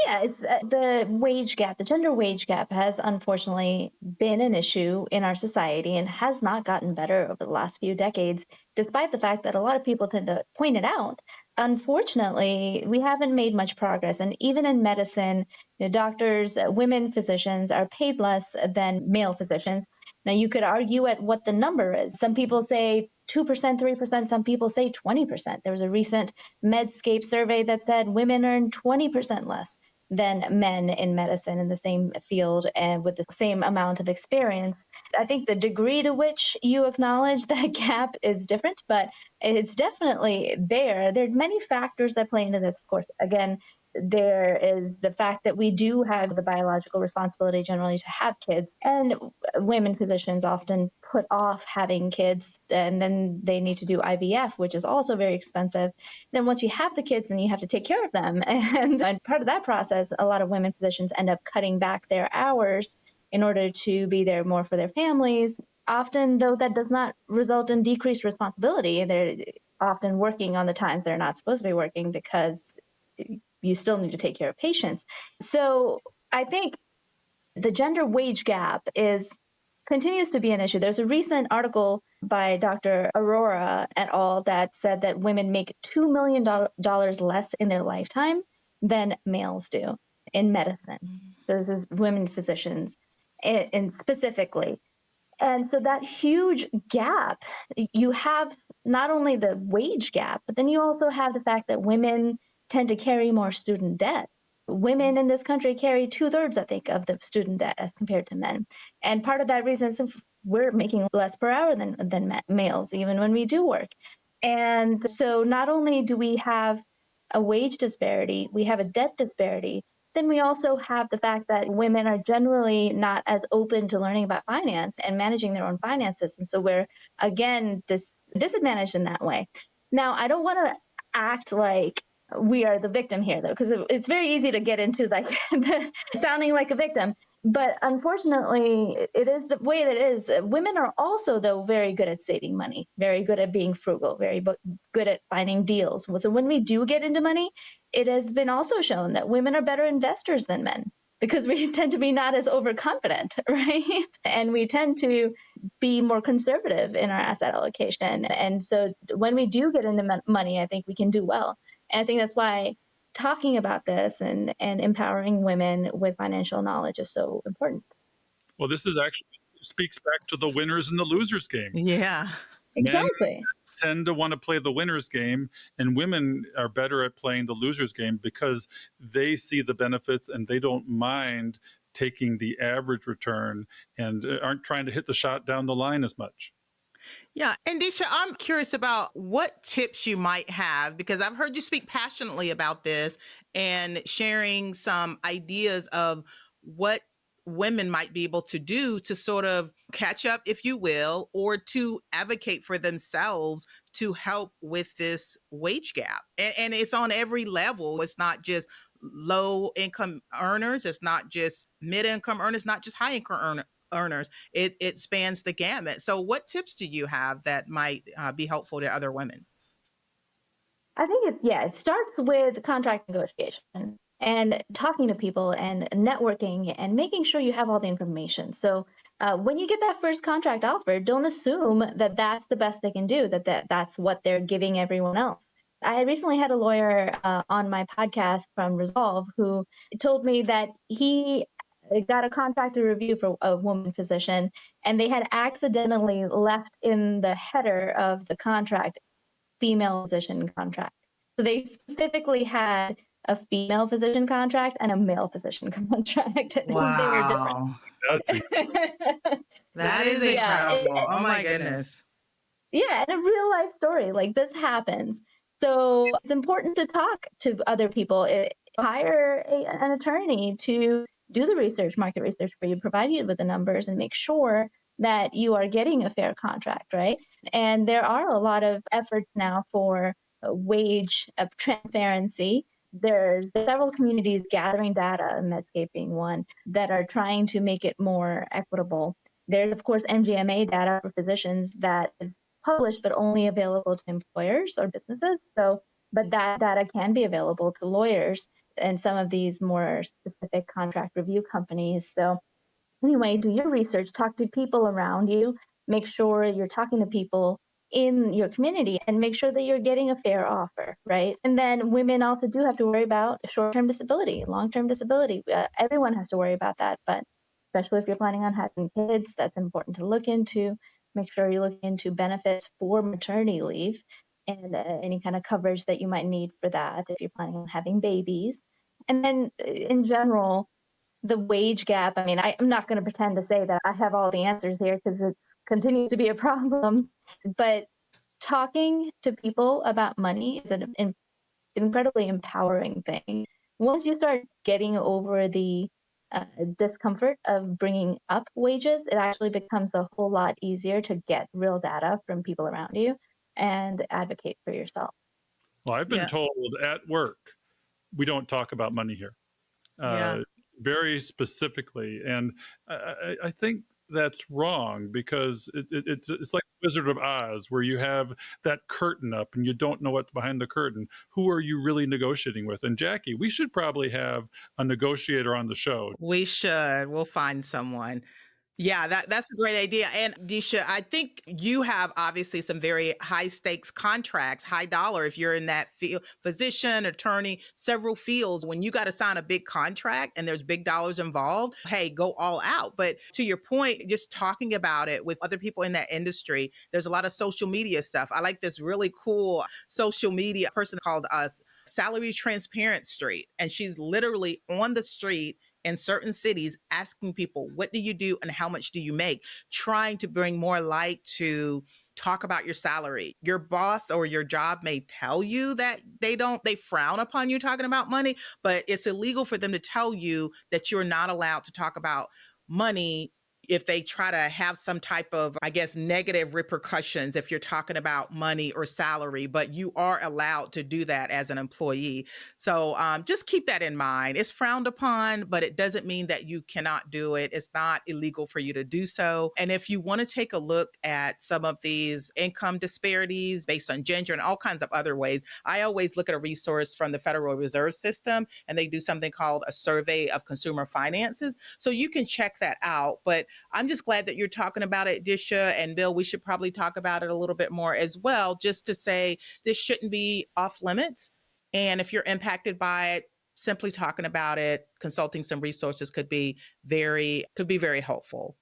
Yeah, it's the wage gap, the gender wage gap has unfortunately been an issue in our society and has not gotten better over the last few decades, despite the fact that a lot of people tend to point it out. Unfortunately, we haven't made much progress. And even in medicine, doctors, women physicians are paid less than male physicians. Now, you could argue at what the number is. Some people say 2%, 3%, some people say 20%. There was a recent Medscape survey that said women earn 20% less than men in medicine in the same field and with the same amount of experience. I think the degree to which you acknowledge that gap is different, but it's definitely there. There are many factors that play into this, of course. Again, there is the fact that we do have the biological responsibility generally to have kids, and women physicians often put off having kids, and then they need to do IVF, which is also very expensive. Then once you have the kids, then you have to take care of them. And part of that process, a lot of women physicians end up cutting back their hours in order to be there more for their families. Often, though, that does not result in decreased responsibility. They're often working on the times they're not supposed to be working because you still need to take care of patients. So I think the gender wage gap continues to be an issue. There's a recent article by Dr. Aurora et al. That said that women make $2 million less in their lifetime than males do in medicine. So this is women physicians and specifically. And so that huge gap, you have not only the wage gap, but then you also have the fact that women tend to carry more student debt. Women in this country carry 2/3, I think, of the student debt as compared to men. And part of that reason is we're making less per hour than males, even when we do work. And so not only do we have a wage disparity, we have a debt disparity, then we also have the fact that women are generally not as open to learning about finance and managing their own finances. And so we're, again, disadvantaged in that way. Now, I don't want to act like we are the victim here, though, because it's very easy to get into like sounding like a victim. But unfortunately, it is the way that it is. Women are also, though, very good at saving money, very good at being frugal, very good at finding deals. So when we do get into money, it has been also shown that women are better investors than men because we tend to be not as overconfident, right? And we tend to be more conservative in our asset allocation. And so when we do get into money, I think we can do well. And I think that's why talking about this and empowering women with financial knowledge is so important.
Well, this is actually speaks back to the winners and the losers game.
Yeah.
Exactly.
Men tend to want to play the winners game, and women are better at playing the losers game because they see the benefits and they don't mind taking the average return and aren't trying to hit the shot down the line as much.
Yeah. And Disha, I'm curious about what tips you might have, because I've heard you speak passionately about this and sharing some ideas of what women might be able to do to sort of catch up, if you will, or to advocate for themselves to help with this wage gap. And it's on every level. It's not just low income earners. It's not just mid income earners, not just high income earners. It spans the gamut. So what tips do you have that might be helpful to other women?
I think it starts with contract negotiation and talking to people and networking and making sure you have all the information. So when you get that first contract offer, don't assume that that's the best they can do, that's what they're giving everyone else. I recently had a lawyer on my podcast from Resolve who told me that he got a contract to review for a woman physician, and they had accidentally left in the header of the contract female physician contract. So they specifically had a female physician contract and a male physician contract.
Wow.
They were different.
That is incredible. Oh my goodness.
Yeah, and a real life story like this happens. So it's important to talk to other people. Hire an attorney to do the research, market research for you, provide you with the numbers, and make sure that you are getting a fair contract, right? And there are a lot of efforts now for wage transparency. There's several communities gathering data, Medscape being one, that are trying to make it more equitable. There's, of course, MGMA data for physicians that is published, but only available to employers or businesses. So, but that data can be available to lawyers and some of these more specific contract review companies. So anyway, do your research, talk to people around you, make sure you're talking to people in your community and make sure that you're getting a fair offer, right? And then women also do have to worry about short-term disability, long-term disability. Everyone has to worry about that, but especially if you're planning on having kids, that's important to look into. Make sure you look into benefits for maternity leave and any kind of coverage that you might need for that if you're planning on having babies. And then in general, the wage gap, I mean, I'm not going to pretend to say that I have all the answers here because it continues to be a problem, but talking to people about money is an incredibly empowering thing. Once you start getting over the discomfort of bringing up wages, it actually becomes a whole lot easier to get real data from people around you and advocate for yourself.
Well, I've been
Yeah.
told at work, we don't talk about money here.
Yeah.
Very specifically. And I think that's wrong because it's like Wizard of Oz, where you have that curtain up and you don't know what's behind the curtain. Who are you really negotiating with? And Jackie, we should probably have a negotiator on the show.
We should. We'll find someone. Yeah, that's a great idea. And Disha, I think you have obviously some very high stakes contracts, high dollar if you're in that field, physician, attorney, several fields. When you got to sign a big contract and there's big dollars involved, hey, go all out. But to your point, just talking about it with other people in that industry, there's a lot of social media stuff. I like this really cool social media person called Salary Transparent Street. And she's literally on the street in certain cities asking people, what do you do and how much do you make? Trying to bring more light to talk about your salary. Your boss or your job may tell you that they frown upon you talking about money, but it's illegal for them to tell you that you're not allowed to talk about money if they try to have some type of, I guess, negative repercussions if you're talking about money or salary, but you are allowed to do that as an employee. So just keep that in mind. It's frowned upon, but it doesn't mean that you cannot do it. It's not illegal for you to do so. And if you want to take a look at some of these income disparities based on gender and all kinds of other ways, I always look at a resource from the Federal Reserve System, and they do something called a survey of consumer finances. So you can check that out. But I'm just glad that you're talking about it, Disha, and Bill, we should probably talk about it a little bit more as well, just to say this shouldn't be off limits. And if you're impacted by it, simply talking about it, consulting some resources could be very helpful.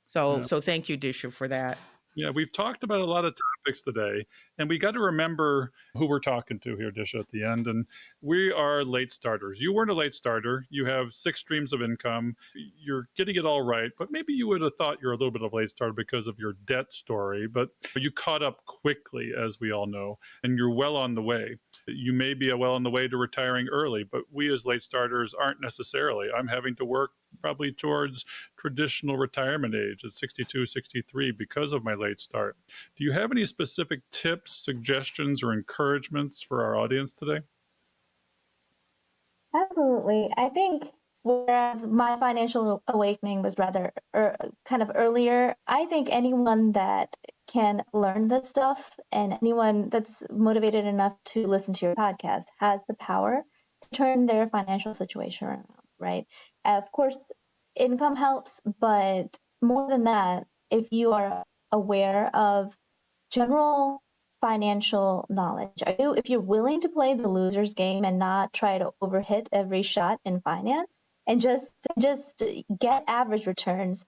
So thank you, Disha, for that.
Yeah, we've talked about a lot of topics today, and we got to remember who we're talking to here, Disha, at the end. And we are late starters. You weren't a late starter. You have 6 streams of income. You're getting it all right, but maybe you would have thought you're a little bit of a late starter because of your debt story, but you caught up quickly, as we all know, and you're well on the way. You may be well on the way to retiring early, but we as late starters aren't necessarily. I'm having to work probably towards traditional retirement age at 62, 63 because of my late start. Do you have any specific tips, suggestions, or encouragements for our audience today?
Absolutely. I think whereas my financial awakening was rather kind of earlier, I think anyone that can learn this stuff and anyone that's motivated enough to listen to your podcast has the power to turn their financial situation around, right? Of course, income helps, but more than that, if you are aware of general financial knowledge, if you're willing to play the loser's game and not try to overhit every shot in finance and just get average returns,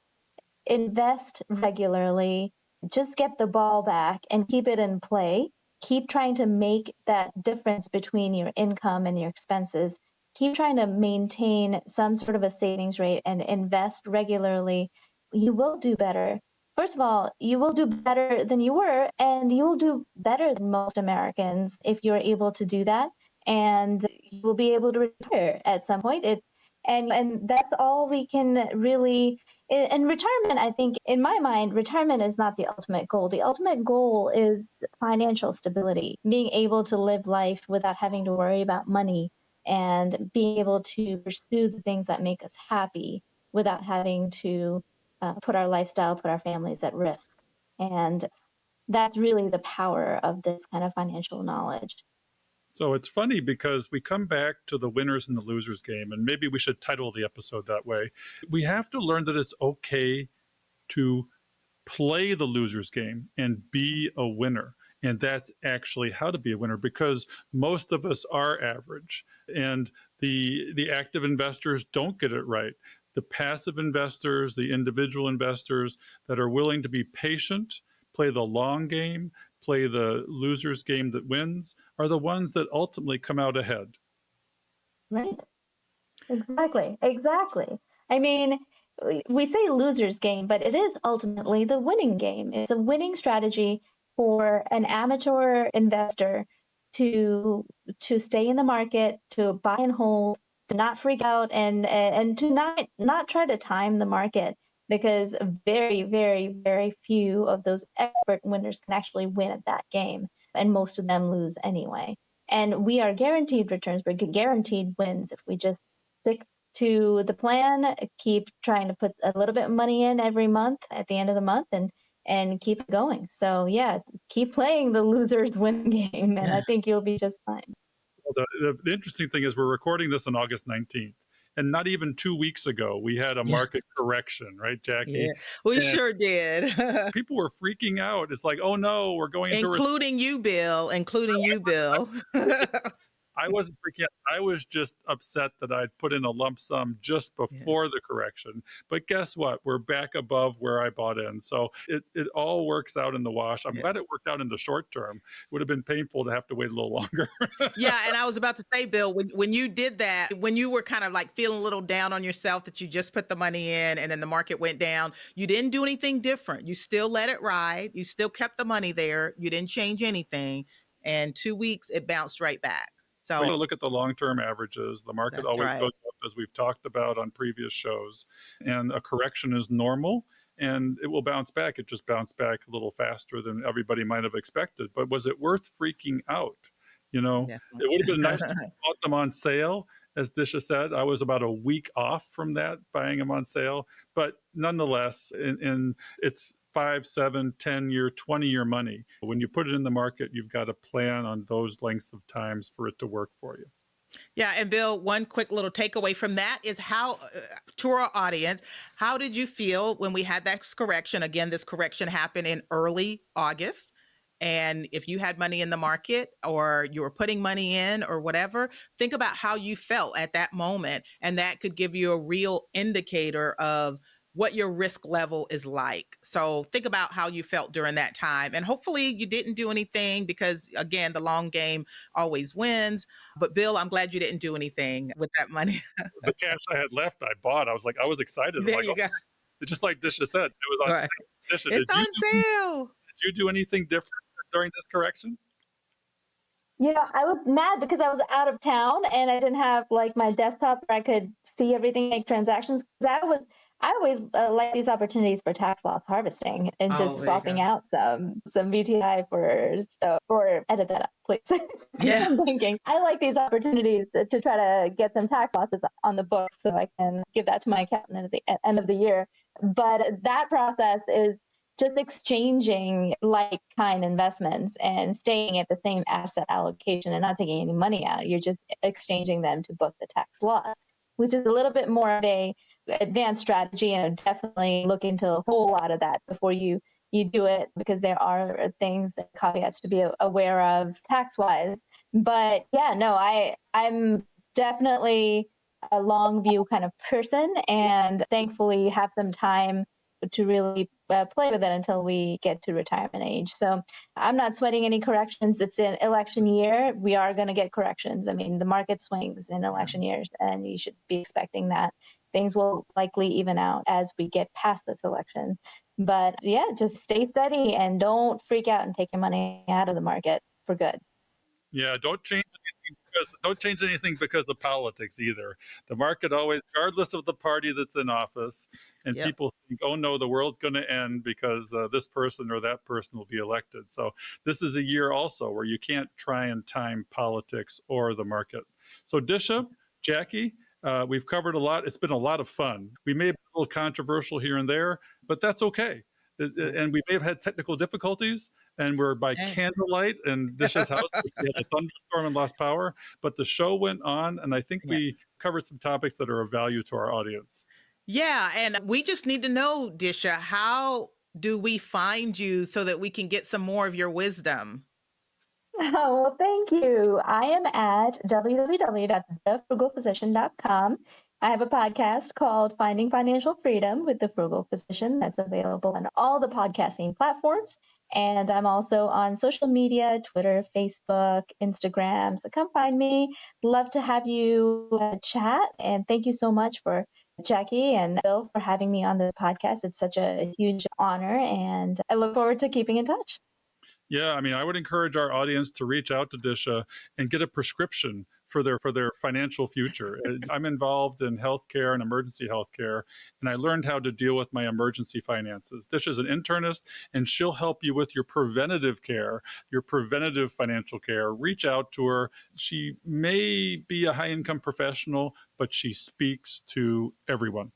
invest regularly, just get the ball back and keep it in play. Keep trying to make that difference between your income and your expenses. Keep trying to maintain some sort of a savings rate and invest regularly. You will do better first of all, you will do better than you were, and you will do better than most Americans if you're able to do that. And you will be able to retire at some point. And that's all we can really. And retirement, I think, in my mind, retirement is not the ultimate goal. The ultimate goal is financial stability, being able to live life without having to worry about money, and being able to pursue the things that make us happy without having to put our lifestyle, put our families at risk. And that's really the power of this kind of financial knowledge.
So it's funny because we come back to the winners and the losers game, and maybe we should title the episode that way. We have to learn that it's okay to play the losers game and be a winner. And that's actually how to be a winner, because most of us are average, and the active investors don't get it right. The passive investors, the individual investors that are willing to be patient, play the long game, play the losers game that wins, are the ones that ultimately come out ahead.
Right. Exactly. I mean, we say losers game, but it is ultimately the winning game. It's a winning strategy for an amateur investor to stay in the market, to buy and hold, to not freak out, and to not try to time the market, because very, very, very few of those expert winners can actually win at that game, and most of them lose anyway. And we are guaranteed returns, we're guaranteed wins if we just stick to the plan, keep trying to put a little bit of money in every month at the end of the month, and keep it going. So yeah, keep playing the losers win game, and I think you'll be just fine.
Well, the interesting thing is we're recording this on August 19th. And not even 2 weeks ago, we had a market correction, right, Jackie?
Yeah, we
And
sure did.
people were freaking out. It's like, oh no, we're going into
Including you, Bill.
I wasn't freaking out. I was just upset that I'd put in a lump sum just before the correction. But guess what? We're back above where I bought in. So it all works out in the wash. I'm glad it worked out in the short term. It would have been painful to have to wait a little longer.
Yeah, and I was about to say, Bill, when you did that, when you were kind of like feeling a little down on yourself that you just put the money in and then the market went down, you didn't do anything different. You still let it ride. You still kept the money there. You didn't change anything. And 2 weeks, it bounced right back. So
we got to look at the long-term averages. The market always goes up, as we've talked about on previous shows. And a correction is normal, and it will bounce back. It just bounced back a little faster than everybody might have expected. But was it worth freaking out? You know, It would have been nice to have bought them on sale. As Disha said, I was about a week off from that, buying them on sale. But nonetheless, it's 5, 7, 10-year, 20-year money. When you put it in the market, you've got to plan on those lengths of times for it to work for you.
Yeah. And Bill, one quick little takeaway from that is how, to our audience, how did you feel when we had that correction? Again, this correction happened in early August. And if you had money in the market or you were putting money in or whatever, think about how you felt at that moment. And that could give you a real indicator of what your risk level is like. So think about how you felt during that time. And hopefully you didn't do anything, because again, the long game always wins. But Bill, I'm glad you didn't do anything with that money.
The cash I had left, I bought. I was excited.
There you go.
Just like Disha said, it was on sale. Disha,
it's on sale.
Did you do anything different during this correction?
I was mad because I was out of town and I didn't have like my desktop where I could see everything, make transactions. I always like these opportunities for tax loss harvesting and just swapping out some VTI or edit that up, please.
Yeah.
I'm thinking I like these opportunities to try to get some tax losses on the books so I can give that to my accountant at the end of the year. But that process is just exchanging like-kind investments and staying at the same asset allocation and not taking any money out. You're just exchanging them to book the tax loss, which is a little bit more of a advanced strategy, and definitely look into a whole lot of that before you do it, because there are things and caveats to be aware of tax-wise. But I'm definitely a long view kind of person, and thankfully have some time to really play with it until we get to retirement age. So I'm not sweating any corrections. It's an election year. We are going to get corrections. I mean, the market swings in election years, and you should be expecting that. things will likely even out as we get past this election. But yeah, just stay steady and don't freak out and take your money out of the market for good.
Yeah, don't change anything because of politics either. The market always, regardless of the party that's in office, and
Yep.
people think, oh no, the world's going to end because this person or that person will be elected. So this is a year also where you can't try and time politics or the market. So Disha, Jackie, we've covered a lot. It's been a lot of fun. We may have been a little controversial here and there, but that's okay. And we may have had technical difficulties, and we're by candlelight in Disha's house. We had a thunderstorm and lost power, but the show went on, and I think we covered some topics that are of value to our audience.
Yeah, and we just need to know, Disha, how do we find you so that we can get some more of your wisdom?
Oh, well, thank you. I am at www.thefrugalphysician.com. I have a podcast called Finding Financial Freedom with the Frugal Physician that's available on all the podcasting platforms. And I'm also on social media, Twitter, Facebook, Instagram. So come find me. Love to have you chat. And thank you so much for Jackie and Bill for having me on this podcast. It's such a huge honor, and I look forward to keeping in touch.
Yeah, I mean, I would encourage our audience to reach out to Disha and get a prescription for their financial future. I'm involved in healthcare and emergency healthcare, and I learned how to deal with my emergency finances. Disha's an internist, and she'll help you with your preventative care, your preventative financial care. Reach out to her. She may be a high-income professional, but she speaks to everyone.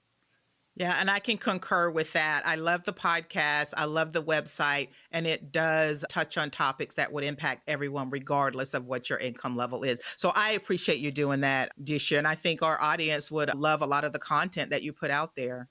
Yeah, and I can concur with that. I love the podcast. I love the website, and it does touch on topics that would impact everyone, regardless of what your income level is. So I appreciate you doing that, Disha, and I think our audience would love a lot of the content that you put out there.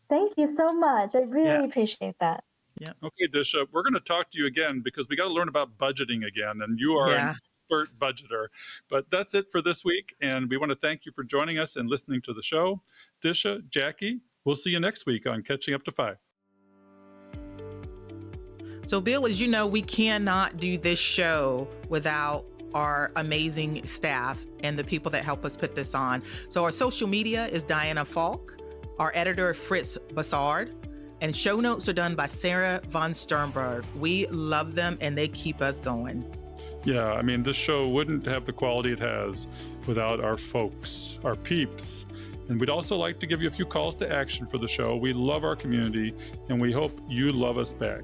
Thank you so much. I really appreciate that.
Yeah. Okay, Disha, we're going to talk to you again because we got to learn about budgeting again, and you are an expert budgeter. But that's it for this week, and we want to thank you for joining us and listening to the show. Disha, Jackie, we'll see you next week on Catching Up to 5.
So, Bill, as you know, we cannot do this show without our amazing staff and the people that help us put this on. So our social media is Diana Falk, our editor, Fritz Bassard, and show notes are done by Sarah von Sternberg. We love them, and they keep us going.
Yeah, I mean, this show wouldn't have the quality it has without our folks, our peeps. And we'd also like to give you a few calls to action for the show. We love our community, and we hope you love us back.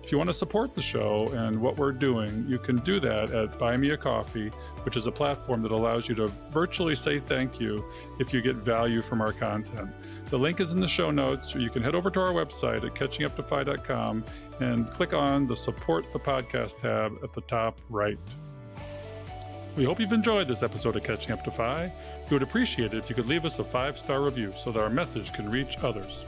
If you want to support the show and what we're doing, you can do that at Buy Me a Coffee, which is a platform that allows you to virtually say thank you if you get value from our content. The link is in the show notes, or you can head over to our website at catchinguptofy.com and click on the Support the Podcast tab at the top right. We hope you've enjoyed this episode of Catching Up to Fi. We would appreciate it if you could leave us a 5-star review so that our message can reach others.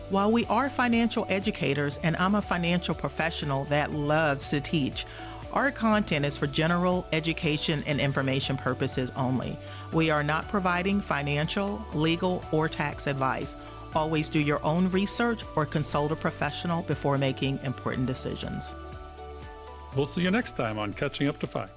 While we are financial educators, and I'm a financial professional that loves to teach, our content is for general education and information purposes only. We are not providing financial, legal, or tax advice. Always do your own research or consult a professional before making important decisions.
We'll see you next time on Catching Up to 5.